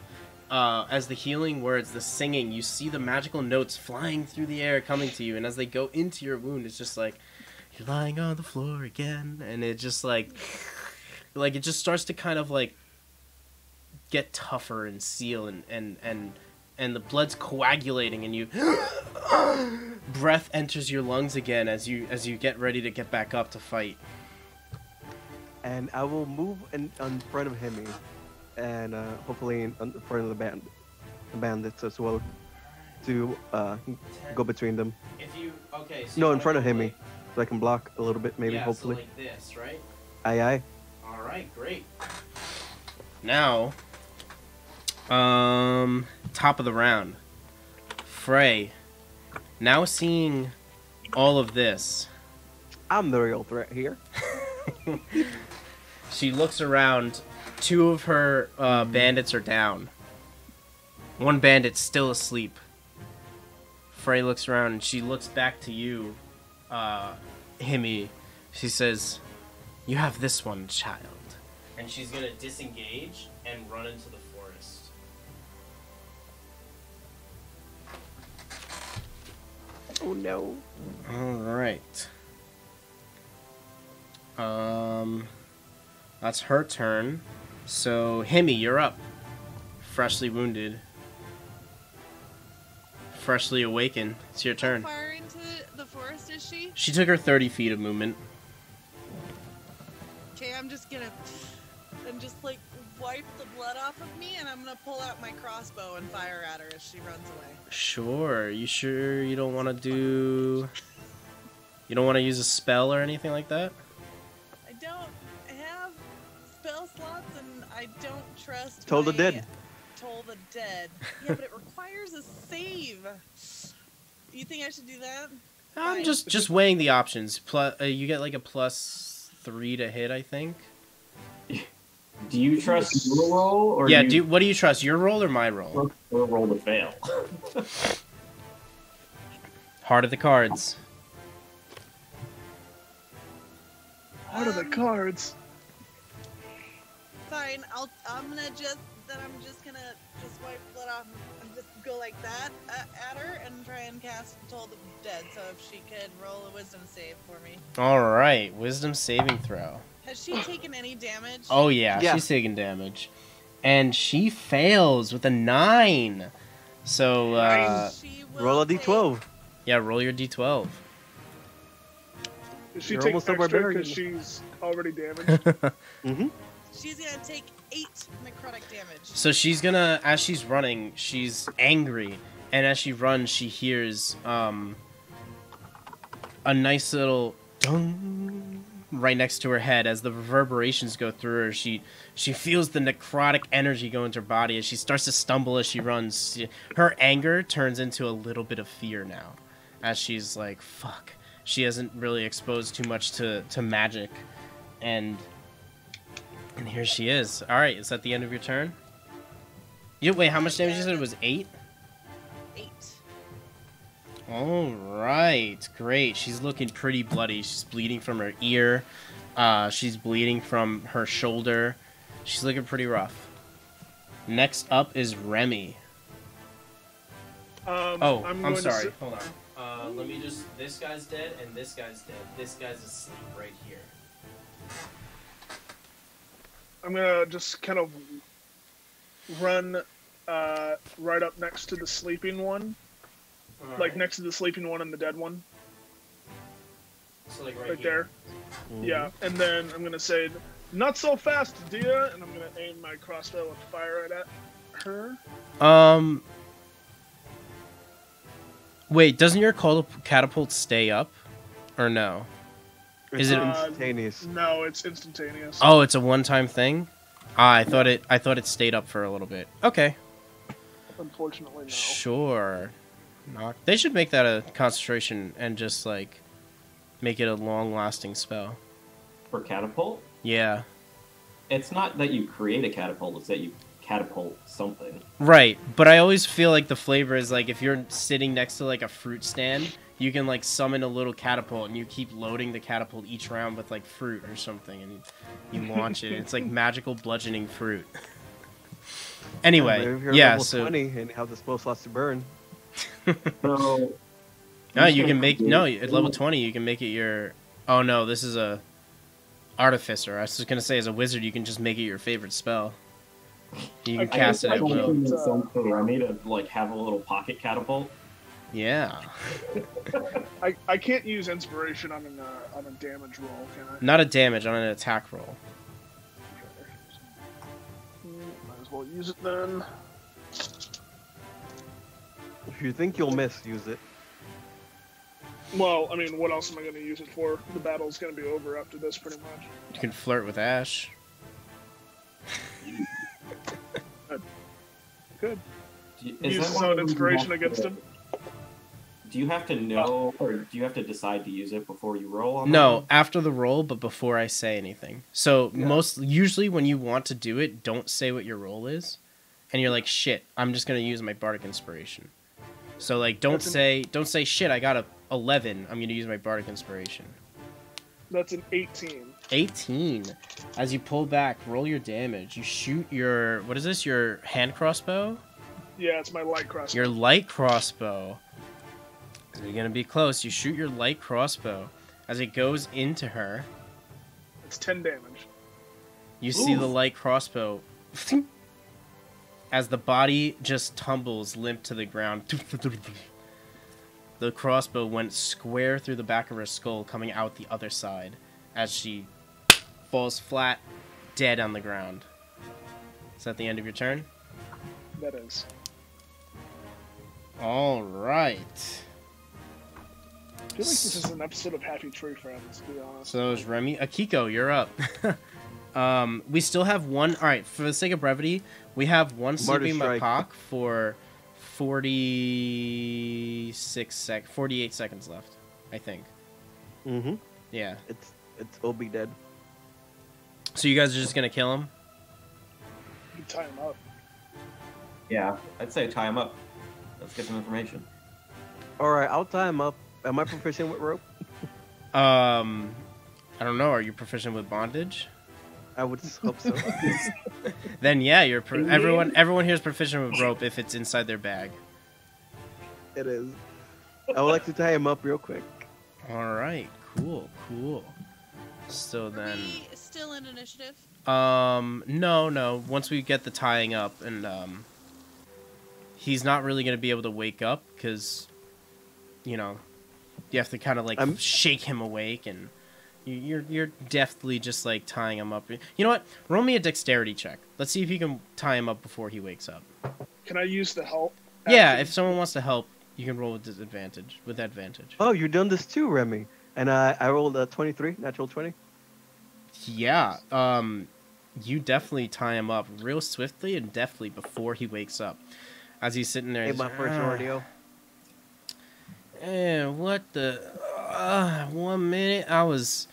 As the healing words, the singing, you see the magical notes flying through the air coming to you, and as they go into your wound, it's just like, "You're lying on the floor again," and it just like it just starts to kind of like get tougher and seal, and the blood's coagulating, and you breath enters your lungs again as you get ready to get back up to fight. And I will move in front of Hemi. And hopefully in front of the bandits as well, to go between them. If you okay, so No, you in front wanna of go, Hemi, so I can block a little bit, maybe, yeah, hopefully. so like this, right? Aye, aye. All right, great. Now, top of the round, Frey. Now seeing all of this, I'm the real threat here. she looks around. 2 of her bandits are down. 1 bandit's still asleep. Frey looks around and she looks back to you, Himi. She says, "You have this one, child." And she's gonna disengage and run into the forest. Oh no. Alright. That's her turn. So, Himi, you're up. Freshly wounded. Freshly awakened. It's your How turn. far into the forest is she? She took her 30 feet of movement. Okay, I'm just like wipe the blood off of me, and I'm gonna pull out my crossbow and fire at her as she runs away. Sure. You sure you don't want to do... You don't want to use a spell or anything like that? I don't have spell slots, and I don't trust Toll the my Dead. Toll the Dead. Yeah, but it requires a save. You think I should do that? I'm Fine. just weighing the options. Plus, you get like a +3 to hit, I think. Do you trust your roll, or Yeah, you what do you trust, your roll or my roll? or roll to fail? Heart of the cards. What are the cards? Fine. I'm just gonna wipe blood off and just go like that at her and try and cast Toll the Dead. So if she could roll a wisdom save for me. Alright, wisdom saving throw. Has she taken any damage? Oh yeah, Yeah. she's taking damage. And she fails with a 9. So, She will Roll a take- d12. yeah, roll your d12. Does she You're take almost a extra barbarian. because she's already damaged? Mm-hmm. She's gonna take 8 necrotic damage. So she's gonna, as she's running, she's angry. And as she runs, she hears a nice little dung right next to her head. As the reverberations go through her, she feels the necrotic energy go into her body. As she starts to stumble as she runs, her anger turns into a little bit of fear now. As she's like, fuck. She hasn't really exposed too much to magic. And here she is. Alright, is that the end of your turn? Wait, how much damage you said it was? 8? 8. Alright, great. She's looking pretty bloody. She's bleeding from her ear. She's bleeding from her shoulder. She's looking pretty rough. Next up is Remy. Oh, I'm going to sorry. sit- Hold on. Let me just... This guy's dead, and this guy's dead. This guy's asleep right here. I'm gonna just kind of run right up next to the sleeping one, like next to the sleeping one and the dead one. So like right there. Yeah, and then I'm gonna say, "Not so fast, dear," and I'm gonna aim my crossbow and fire it at her. Wait, doesn't your catapult stay up, or no? It's Is it instantaneous? No, it's instantaneous. Oh, it's a one-time thing. I thought it stayed up for a little bit. Okay, Unfortunately, no. sure. They should make that a concentration and just like make it a long-lasting spell. For catapult, Yeah. it's not that you create a catapult; it's that you catapult something. Right, but I always feel like the flavor is like if you're sitting next to like a fruit stand, you can like summon a little catapult and you keep loading the catapult each round with like fruit or something and you launch it. It's like magical bludgeoning fruit. Anyway, If you're yeah, level so 20 and have the spell slots to burn. So no, you can make at level 20 you can make it your oh no, this is a artificer. I was just gonna say as a wizard you can just make it your favorite spell. You can cast it at will. I need to like have a little pocket catapult. Yeah. I can't use inspiration on a damage roll, can I? Not a damage, on an attack roll. Might as well use it then. If you think you'll miss, use it. Well, I mean, what else am I going to use it for? The battle's going to be over after this, pretty much. You can flirt with Ash. Good. Is Use that his one own of those inspiration you have against to- him. Do you have to know, or do you have to decide to use it before you roll on that No, one? after the roll, but before I say anything. So usually when you want to do it, don't say what your roll is, and you're like, shit, I'm just gonna use my bardic inspiration. So like, don't say shit, I got a 11. I'm gonna use my bardic inspiration. That's an 18. 18. As you pull back, roll your damage. You shoot your what is this? Your hand crossbow? Yeah, it's my light crossbow. Your light crossbow. So you're gonna be close. You shoot your light crossbow. As it goes into her, It's 10 damage. you see the Oof. light crossbow as the body just tumbles limp to the ground. The crossbow went square through the back of her skull, coming out the other side as she falls flat, dead on the ground. Is that the end of your turn? That is. All right. I feel like this is an episode of Happy Tree Friends, to be honest. So is Remy. Akiko, you're up. We still have one. All right, for the sake of brevity, we have one Martyr sleeping strike. Macaque for 48 seconds left, I think. Mm-hmm. Yeah. It's OB dead. So you guys are just gonna kill him? You can tie him up. Yeah, I'd say tie him up. Let's get some information. All right, I'll tie him up. Am I proficient with rope? I don't know. Are you proficient with bondage? I would hope so. Then yeah, you're everyone here is proficient with rope if it's inside their bag. It is. I would like to tie him up real quick. All right, cool. So Are then, we still in initiative? no. Once we get the tying up, and he's not really gonna be able to wake up because, you know, you have to kind of like shake him awake, and you're deftly just like tying him up. You know what? Roll me a dexterity check. Let's see if you can tie him up before he wakes up. Can I use the help? Yeah, action? if someone wants to help, you can roll with disadvantage. With advantage. Oh, you've done this too, Remy. And I rolled a 23, natural 20. Yeah. You definitely tie him up real swiftly and deftly before he wakes up. As he's sitting there. Hey, he's my like, first rodeo. What the? 1 minute I was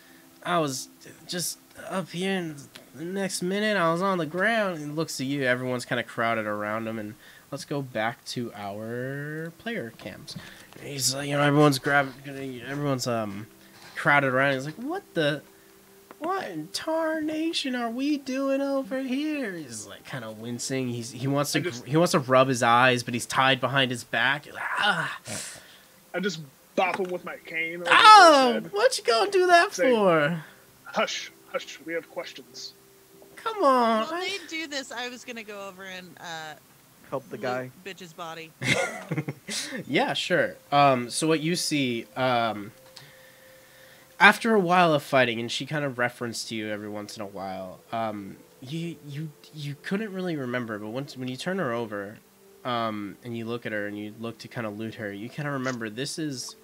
just up here, and the next minute I was on the ground. And looks at you. Everyone's kind of crowded around him, and let's go back to our player camps. He's like, everyone's crowded around. He's like, what in tarnation are we doing over here? He's like kind of wincing. He wants to rub his eyes, but he's tied behind his back. He's like, I just bop him with my cane. over Oh, his head. what you gonna do that Say- for? Hush, we have questions. Come on. While they do this, I was gonna go over and Help the guy. loot bitch's body. Yeah, sure. So what you see, after a while of fighting, and she kind of referenced to you every once in a while, you couldn't really remember, but when you turn her over, and you look at her and you look to kind of loot her, you kind of remember this is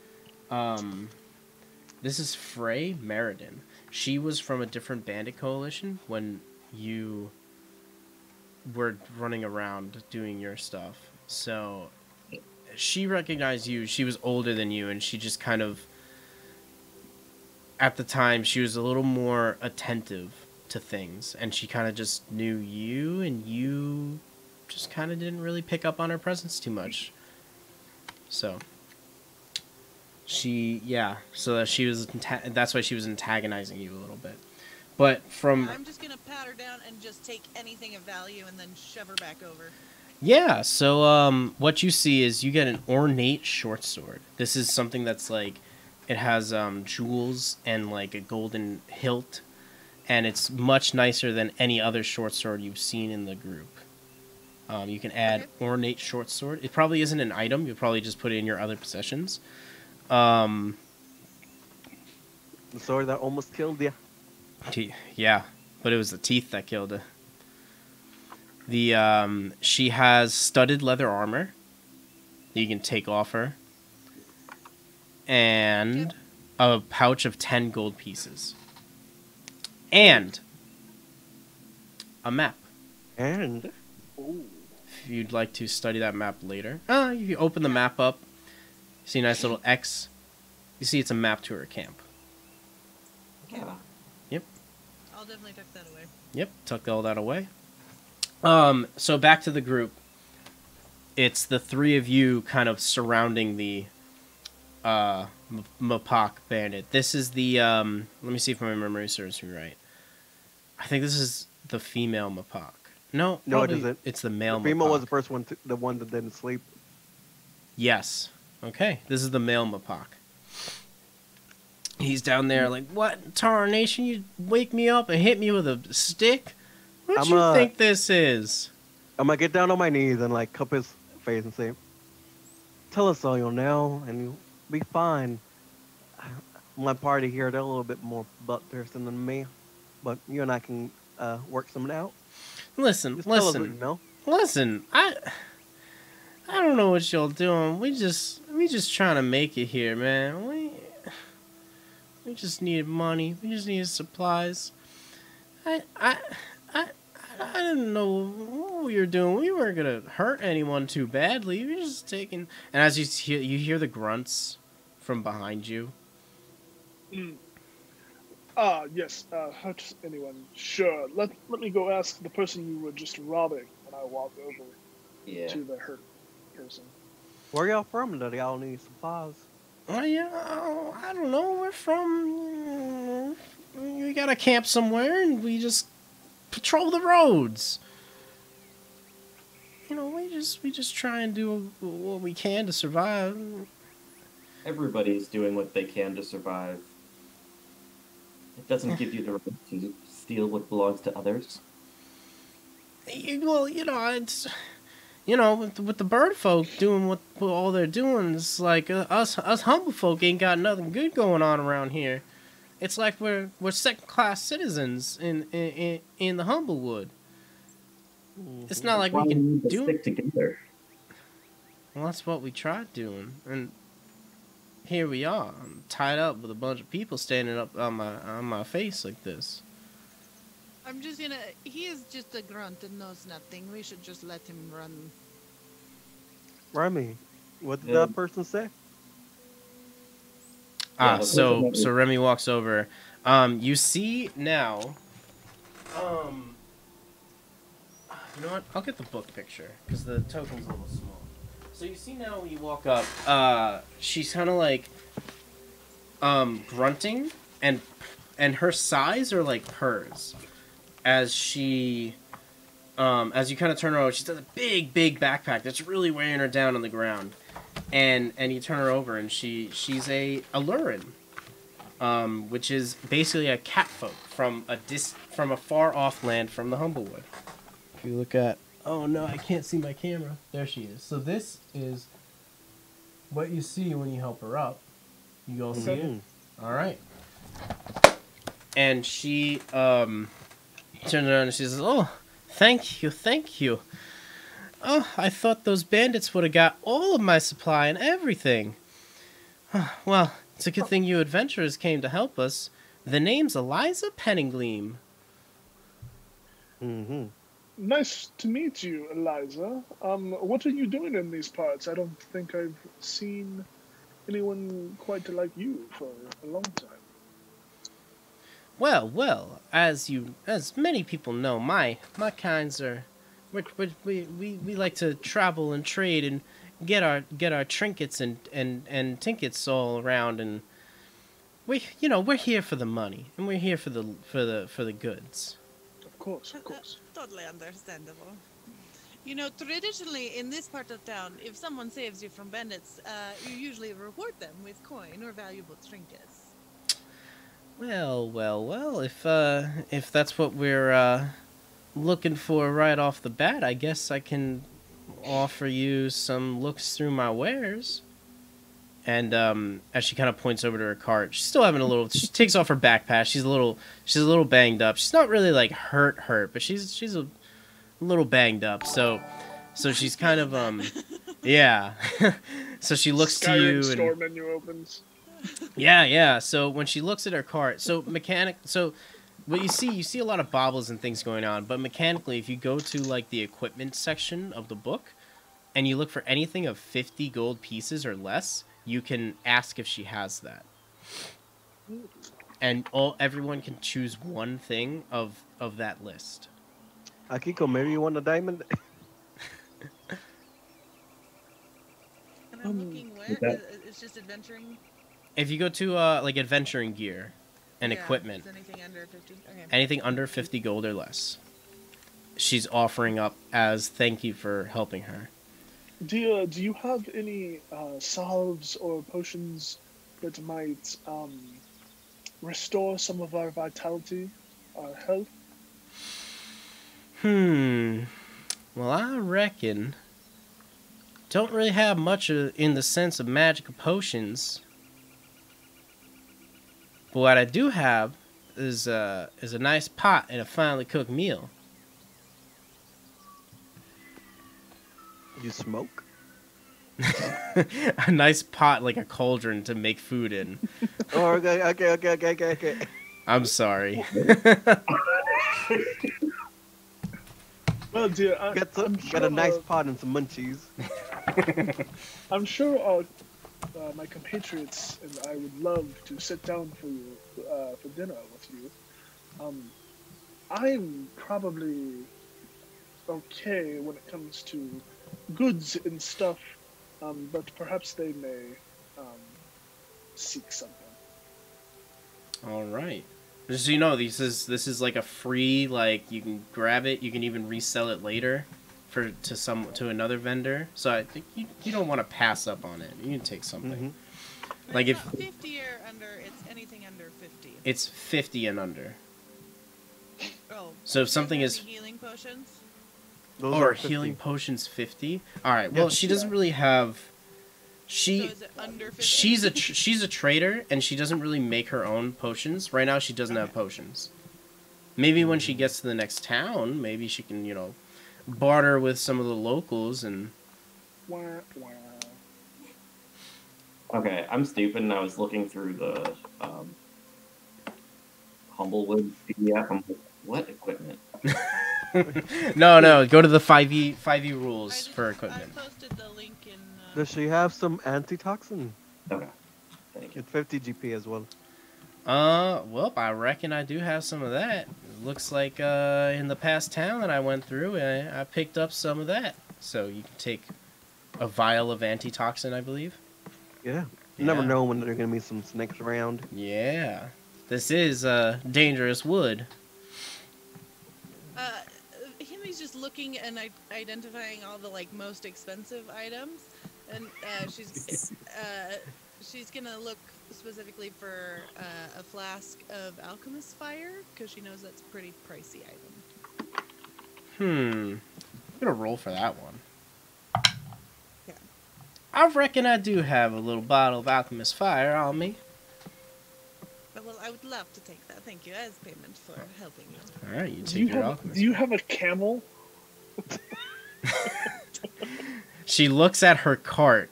Frey Meriden. She was from a different bandit coalition when you were running around doing your stuff. So she recognized you. She was older than you, and she just kind of, at the time, she was a little more attentive to things, and she kind of just knew you, and you just kind of didn't really pick up on her presence too much. So that's why she was antagonizing you a little bit. But from... I'm just gonna pat her down and just take anything of value and then shove her back over. Yeah, so what you see is you get an ornate short sword. This is something that's like, it has jewels and like a golden hilt, and it's much nicer than any other short sword you've seen in the group. You can add ornate short sword. It probably isn't an item. You'll probably just put it in your other possessions. The sword that almost killed you. Yeah, but it was the teeth that killed her. She has studded leather armor that you can take off her, and a pouch of 10 gold pieces, and a map. And if you'd like to study that map later, you open the map up. You see a nice little X. You see it's a map to her camp. Yeah. Yep. I'll definitely tuck that away. Yep, tuck all that away. So back to the group. It's the three of you kind of surrounding the Mapak bandit. This is the let me see if my memory serves me right. I think this is the female Mapak. No, it isn't. It's the male. The female Mapak. was the first one, the one that didn't sleep. Yes. Okay, this is the male Mapak. He's down there like, what tarnation? You wake me up and hit me with a stick? What do you think this is? I'm gonna get down on my knees and like cup his face and say, "Tell us all you'll know, and you'll be fine." My party here, they're a little bit more bloodthirsty than me, but you and I can work something out. Listen. I don't know what y'all doing. We just trying to make it here, man. We just needed money. We just needed supplies. I didn't know what we were doing. We weren't gonna hurt anyone too badly. We were just taking. And as you hear the grunts from behind you. Yes. Hurt anyone? Sure. Let me go ask the person you were just robbing. And I walk over to the hurt person. Where y'all from? Do y'all need supplies? I don't know. We're from. We got a camp somewhere, and we just patrol the roads. You know, we just try and do what we can to survive. Everybody's doing what they can to survive. It doesn't give you the right to steal what belongs to others. Well, it's. With the bird folk doing what all they're doing, it's like us humble folk ain't got nothing good going on around here. It's like we're second-class citizens in the Humblewood. It's not like we can do stick together. Well, that's what we tried doing, and here we are. I'm tied up with a bunch of people standing up on my face like this. I'm just gonna... He is just a grunt and knows nothing. We should just let him run. Remy, what did that person say? So Remy walks over. You see now... you know what? I'll get the book picture, because the token's a little small. So you see now when you walk up, she's kind of like... grunting, and her size are like hers. As she, as you kind of turn her over, she's got a big backpack that's really weighing her down on the ground, and you turn her over, and she's a Lurin, which is basically a catfolk from a far off land from the Humblewood. If you look at, oh no, I can't see my camera. There she is. So this is what you see when you help her up. You all see it? All right. And she turns around and she says, "Oh, thank you, thank you. Oh, I thought those bandits would have got all of my supply and everything. Well, it's a good thing you adventurers came to help us. The name's Eliza Penningleam." Mm-hmm. Nice to meet you, Eliza. What are you doing in these parts? I don't think I've seen anyone quite like you for a long time. Well, as many people know, my kinds are, we like to travel and trade and get our trinkets and tinkets all around, and we're here for the money and we're here for the goods. Of course, of course. Totally understandable. Traditionally in this part of town, if someone saves you from bandits, you usually reward them with coin or valuable trinkets. Well, if that's what we're looking for right off the bat, I guess I can offer you some looks through my wares. And as she kind of points over to her cart, she's still having a little. She takes off her backpack. She's a little banged up. She's not really like hurt, but she's a little banged up. So she's kind of yeah. So she looks to you. Skyrim and store menu opens. Yeah. So when she looks at her cart, so what you see a lot of baubles and things going on, but mechanically, if you go to like the equipment section of the book, and you look for anything of 50 gold pieces or less, you can ask if she has that. And everyone can choose one thing of that list. Akiko, maybe you want a diamond? And I'm looking where? It's just adventuring? If you go to like adventuring gear and equipment, Is anything under 50? Okay. anything under 50 gold or less, she's offering up as thank you for helping her. Do you have any salves or potions that might restore some of our vitality, our health? Well, I reckon don't really have much in the sense of magical potions. But what I do have is a nice pot and a finely cooked meal. You smoke? A nice pot, like a cauldron to make food in. Oh, okay. I'm sorry. Well, dear, Got a nice pot and some munchies. I'm sure my compatriots and I would love to sit down for dinner with you. I'm probably okay when it comes to goods and stuff, but perhaps they may seek something. All right. Just so you know, this is like a free, like you can grab it, you can even resell it later to another vendor. So I think you don't want to pass up on it. You can take something. Mm-hmm. Like It's if not 50 or under, it's anything under 50. it's 50 and under. Oh. So if something there's is any healing potions? Those or are 50. healing potions 50. All right. Well, she doesn't really have. So is it under 50? She's a trader, and she doesn't really make her own potions. Right now, she doesn't have potions. Maybe when she gets to the next town, maybe she can, barter with some of the locals and. Wah, wah. Okay, I'm stupid, and I was looking through the Humblewood PDF. I'm like, what equipment? No, go to the 5e rules for equipment. I posted the link in... Does she have some antitoxin? Okay, thank you. It's 50 GP as well. Well, I reckon I do have some of that. It looks like in the past town that I went through, I picked up some of that. So you can take a vial of antitoxin, I believe. Yeah. You never Yeah. know when there are going to be some snakes around. Yeah. This is dangerous wood. Himmy's just looking and identifying all the most expensive items, and she's gonna look specifically for a flask of alchemist fire because she knows that's a pretty pricey item. I'm gonna roll for that one. Yeah. I reckon I do have a little bottle of alchemist fire on me. Well, I would love to take that. Thank you as payment for helping you. All right, you Do take you your have alchemist. Do you have a camel? She looks at her cart,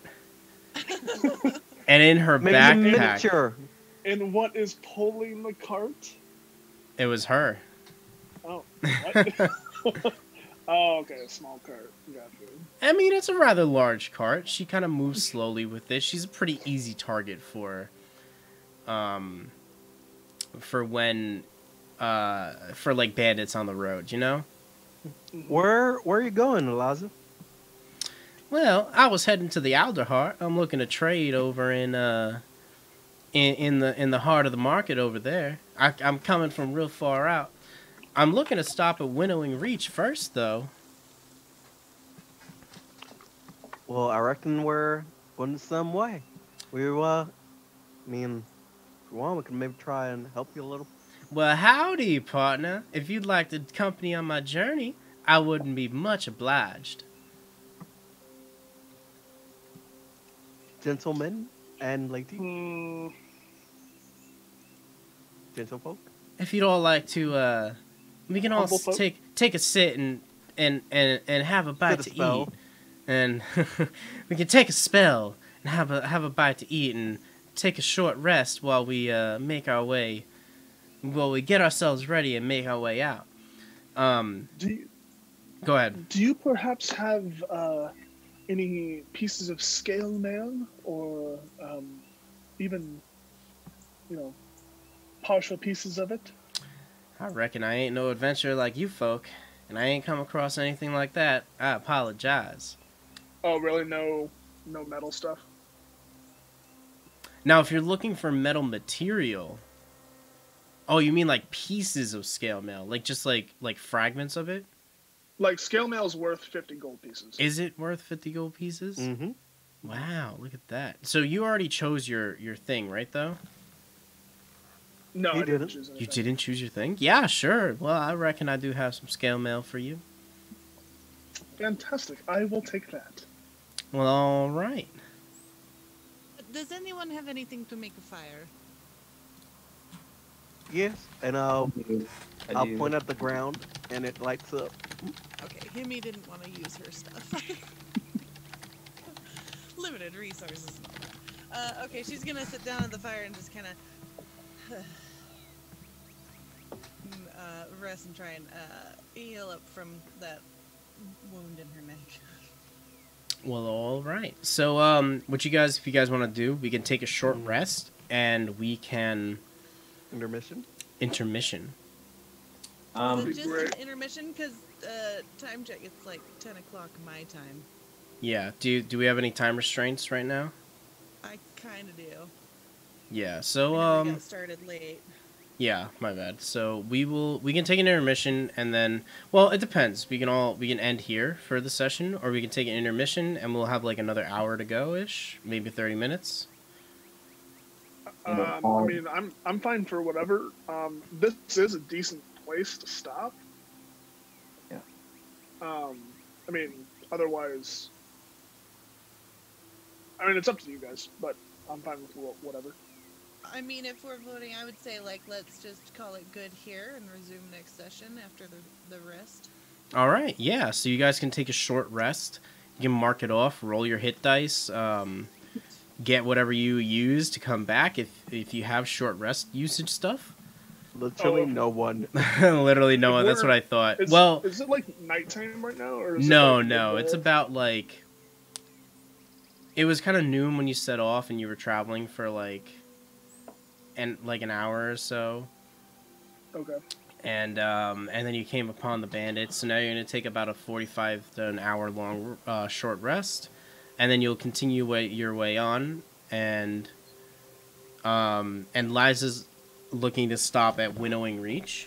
and in her Maybe a backpack, miniature. And what is pulling the cart? it was her. Oh, what? Oh, okay, a small cart. Gotcha. I mean, it's a rather large cart. She kind of moves slowly with it. She's a pretty easy target for when, for like bandits on the road, you know? Where are you going, Eliza? Well, I was heading to the Alderheart. I'm looking to trade over in the heart of the market over there. I'm coming from real far out. I'm looking to stop at Winnowing Reach first, though. Well, I reckon we're going the same way. We I mean, if you want, we can maybe try and help you a little. Well, howdy, partner. If you'd like to accompany on my journey, I wouldn't be much obliged. Gentlemen and ladies, Hmm. gentlefolk. If you'd all like to, we can all Humble folk? take a sit and have a bite Sit a to spell. eat, and we can take a spell and have a bite to eat and take a short rest while we make our way. Well, we get ourselves ready and make our way out. Go ahead. Do you perhaps have any pieces of scale mail or even, partial pieces of it? I reckon I ain't no adventurer like you folk, and I ain't come across anything like that. I apologize. Oh, really? No metal stuff? Now, if you're looking for metal material, oh, you mean like pieces of scale mail, like just like fragments of it? Like, scale mail is worth 50 gold pieces. Is it worth 50 gold pieces? Mm-hmm. Wow, look at that. So you already chose your thing, right, though? No, You I didn't didn't. choose anything. You didn't choose your thing? Yeah, sure. Well, I reckon I do have some scale mail for you. Fantastic. I will take that. Well, all right. Does anyone have anything to make a fire? Yes, and I'll I do. point at the ground, and it lights up. Okay, Himmy didn't want to use her stuff. Limited resources and all that. Okay, she's gonna sit down at the fire and just kind of rest and try and heal up from that wound in her neck. Well, all right. So, if you guys want to do, we can take a short rest, and we can Intermission. intermission. Is Um, it just great. an intermission? Because time check, it's like 10 o'clock my time. Yeah. Do we have any time restraints right now? I kind of do. Yeah. I So, know we got started late. yeah, my bad. So we can take an intermission, and then, well, it depends. We can end here for the session, or we can take an intermission and we'll have like another hour to go ish, maybe 30 minutes. I mean, I'm fine for whatever. This is a decent place to stop. Yeah. I mean, otherwise, I mean, it's up to you guys, but I'm fine with whatever. I mean, if we're voting, I would say, like, let's just call it good here and resume next session after the rest. All right. Yeah. So you guys can take a short rest. You can mark it off. Roll your hit dice. Get whatever you use to come back if you have short rest usage stuff. Literally Oh. no one. Literally no If one. That's we're- what I thought. Is, Well, is it like nighttime right now, or is no, it like no. mid-day? It's about like it was kind of noon when you set off and you were traveling for like an hour or so. Okay. And then you came upon the bandits. So now you're gonna take about a 45 to an hour long short rest, and then you'll continue your way on. And Liza's looking to stop at Winnowing Reach,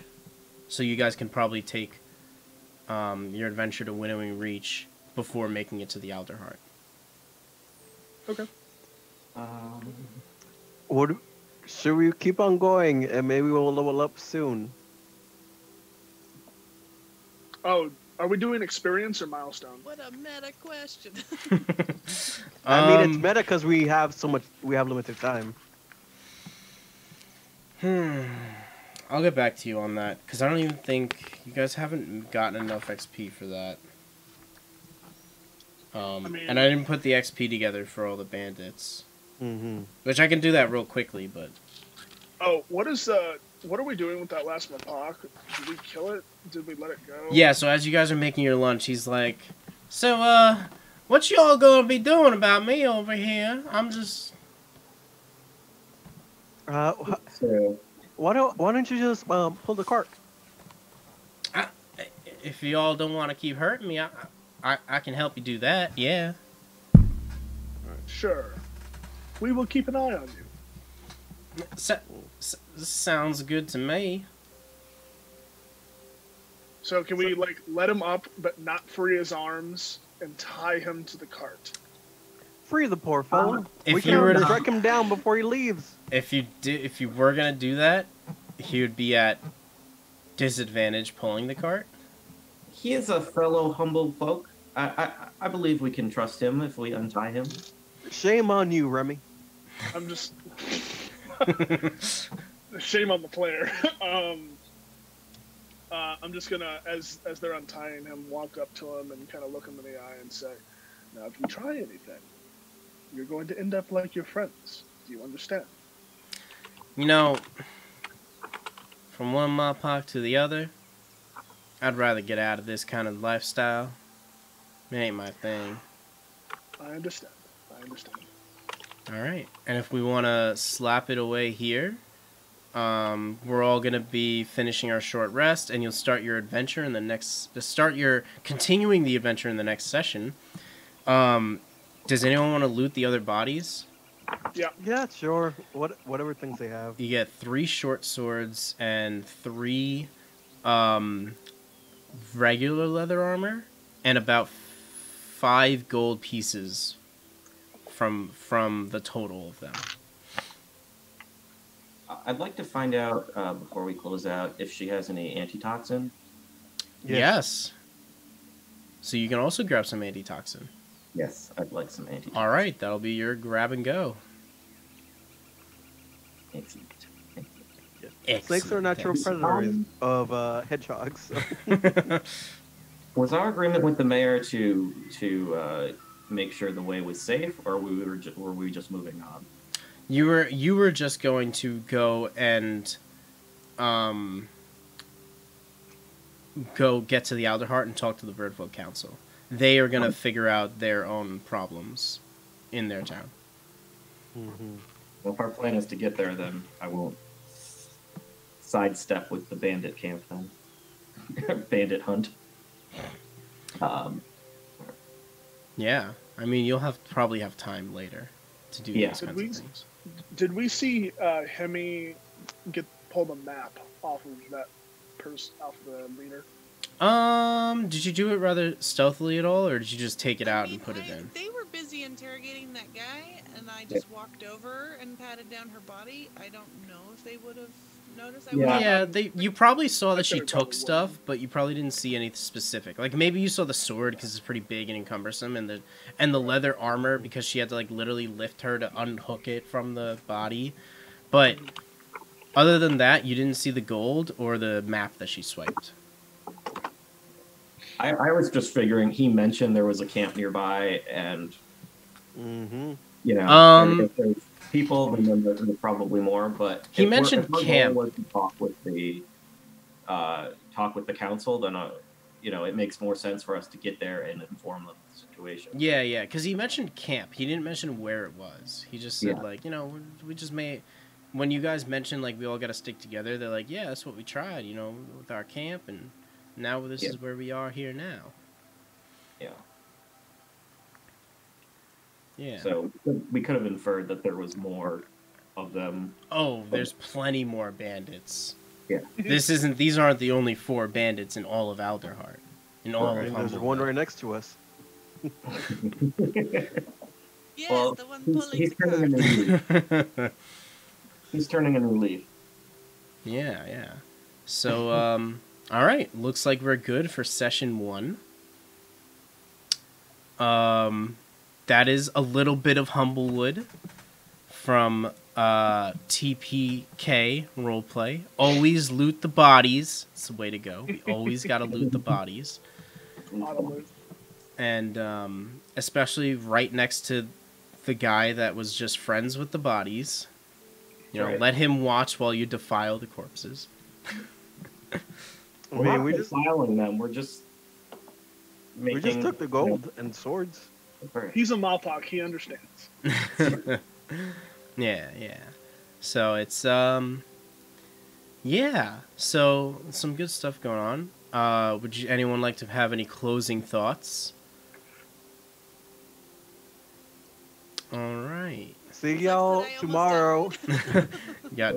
so you guys can probably take your adventure to Winnowing Reach before making it to the Alderheart. Okay. Should we keep on going, and maybe we'll level up soon? Oh, are we doing experience or milestone? What a meta question. I mean, it's meta because we have limited time. I'll get back to you on that, because I don't even think you guys haven't gotten enough XP for that. And I didn't put the XP together for all the bandits. Which I can do that real quickly, but... Oh, what are we doing with that last Mapak? Did we kill it? Did we let it go? Yeah, so as you guys are making your lunch, he's like, so, what y'all gonna be doing about me over here? I'm just... So, why don't you just pull the cart? If y'all don't want to keep hurting me, I can help you do that, yeah. Sure. We will keep an eye on you. Sounds good to me. So can we, like, let him up, but not free his arms, and tie him to the cart? Free the poor fellow. If We you were can to- strike him down before he leaves. If you were gonna do that, he would be at disadvantage pulling the cart. he is a fellow humble folk. I believe we can trust him if we untie him. Shame on you, Remy. I'm just... Shame on the player. I'm just gonna, as they're untying him, walk up to him and kind of look him in the eye and say, now if you try anything, you're going to end up like your friends. Do you understand? You know, from one Mopak to the other, I'd rather get out of this kind of lifestyle. It ain't my thing. I understand. Alright, and if we want to slap it away here, we're all going to be finishing our short rest, and you'll start your adventure in the next... continuing the adventure in the next session. Does anyone want to loot the other bodies? Yeah, sure. Whatever things they have. You get 3 short swords and 3 regular leather armor, and about 5 gold pieces from the total of them. I'd like to find out, before we close out, if she has any antitoxin. Yes. So you can also grab some antitoxin. Yes, I'd like some antitoxin. All right, that'll be your grab and go. Excellent. Snakes are natural predators of hedgehogs. So. Was our agreement with the mayor to make sure the way was safe, or were we just moving on? You were just going to go and go get to the Alderheart and talk to the Birdfolk Council. They are gonna figure out their own problems in their town. Well, if our plan is to get there, then I won't sidestep with the bandit camp then. Bandit hunt. Yeah, I mean you'll probably have time later to do these kinds of things. Did we see Hemi pull the map off of that off the leader? Did you do it rather stealthily at all, or did you just take it out and put it in? They were busy interrogating that guy, and I just walked over and patted down her body. I don't know if they would have noticed. You probably saw that she took stuff, but you probably didn't see anything specific. Like maybe you saw the sword because it's pretty big and cumbersome, and the leather armor because she had to like literally lift her to unhook it from the body. But other than that, you didn't see the gold or the map that she swiped. I was just figuring, he mentioned there was a camp nearby, and you know, if there's people, then there's probably more. But he mentioned camp. If was to talk with the council, then you know, it makes more sense for us to get there and inform them of the situation. Yeah, because he mentioned camp. He didn't mention where it was. He just said like, you know, we just may. When you guys mentioned like we all got to stick together, they're like, yeah, that's what we tried, you know, with our camp, and now this is where we are here now. Yeah. Yeah. So we could have inferred that there was more of them. Oh, there's plenty more bandits. Yeah. These aren't the only 4 bandits in all of Alderheart. In all of There's Humblewood. one right next to us. Yes, Well, the one pulling he's the turning a cart. new leaf. He's turning a new leaf. Yeah. So, all right. Looks like we're good for session 1. That is a little bit of Humblewood from TPK roleplay. Always loot the bodies. It's the way to go. We always gotta loot the bodies. Auto loot. And especially right next to the guy that was just friends with the bodies. You know, Right. let him watch while you defile the corpses. We're Man, not we just defiling them. We're just making. we just took the gold and swords. Right. He's a Malpak. He understands. Yeah. So it's yeah. So some good stuff going on. Would anyone like to have any closing thoughts? All right. See Sucks y'all that I almost tomorrow. died. Got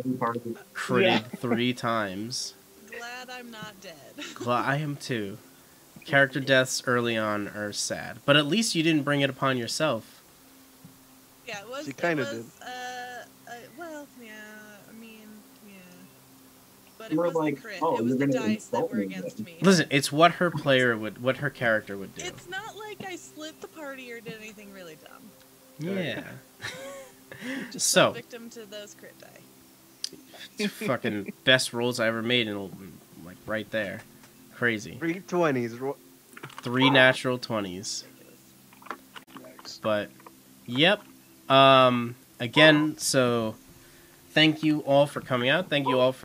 critted Yeah. 3 times. Glad I'm not dead. I am too. Character deaths early on are sad, but at least you didn't bring it upon yourself. Yeah, it was. She kinda it was, did. Well, yeah. I mean, yeah. But it We're was like, the crit. oh, it was you're the gonna dice that insult were me against then. me. Listen, it's what her character would do. It's not like I split the party or did anything really dumb. Yeah. Just So- fell victim to those crit die. Fucking best rolls I ever made, and like right there, crazy. 320s. 3 natural 20s. Nice. But, yep. Again, so thank you all for coming out. Thank you all for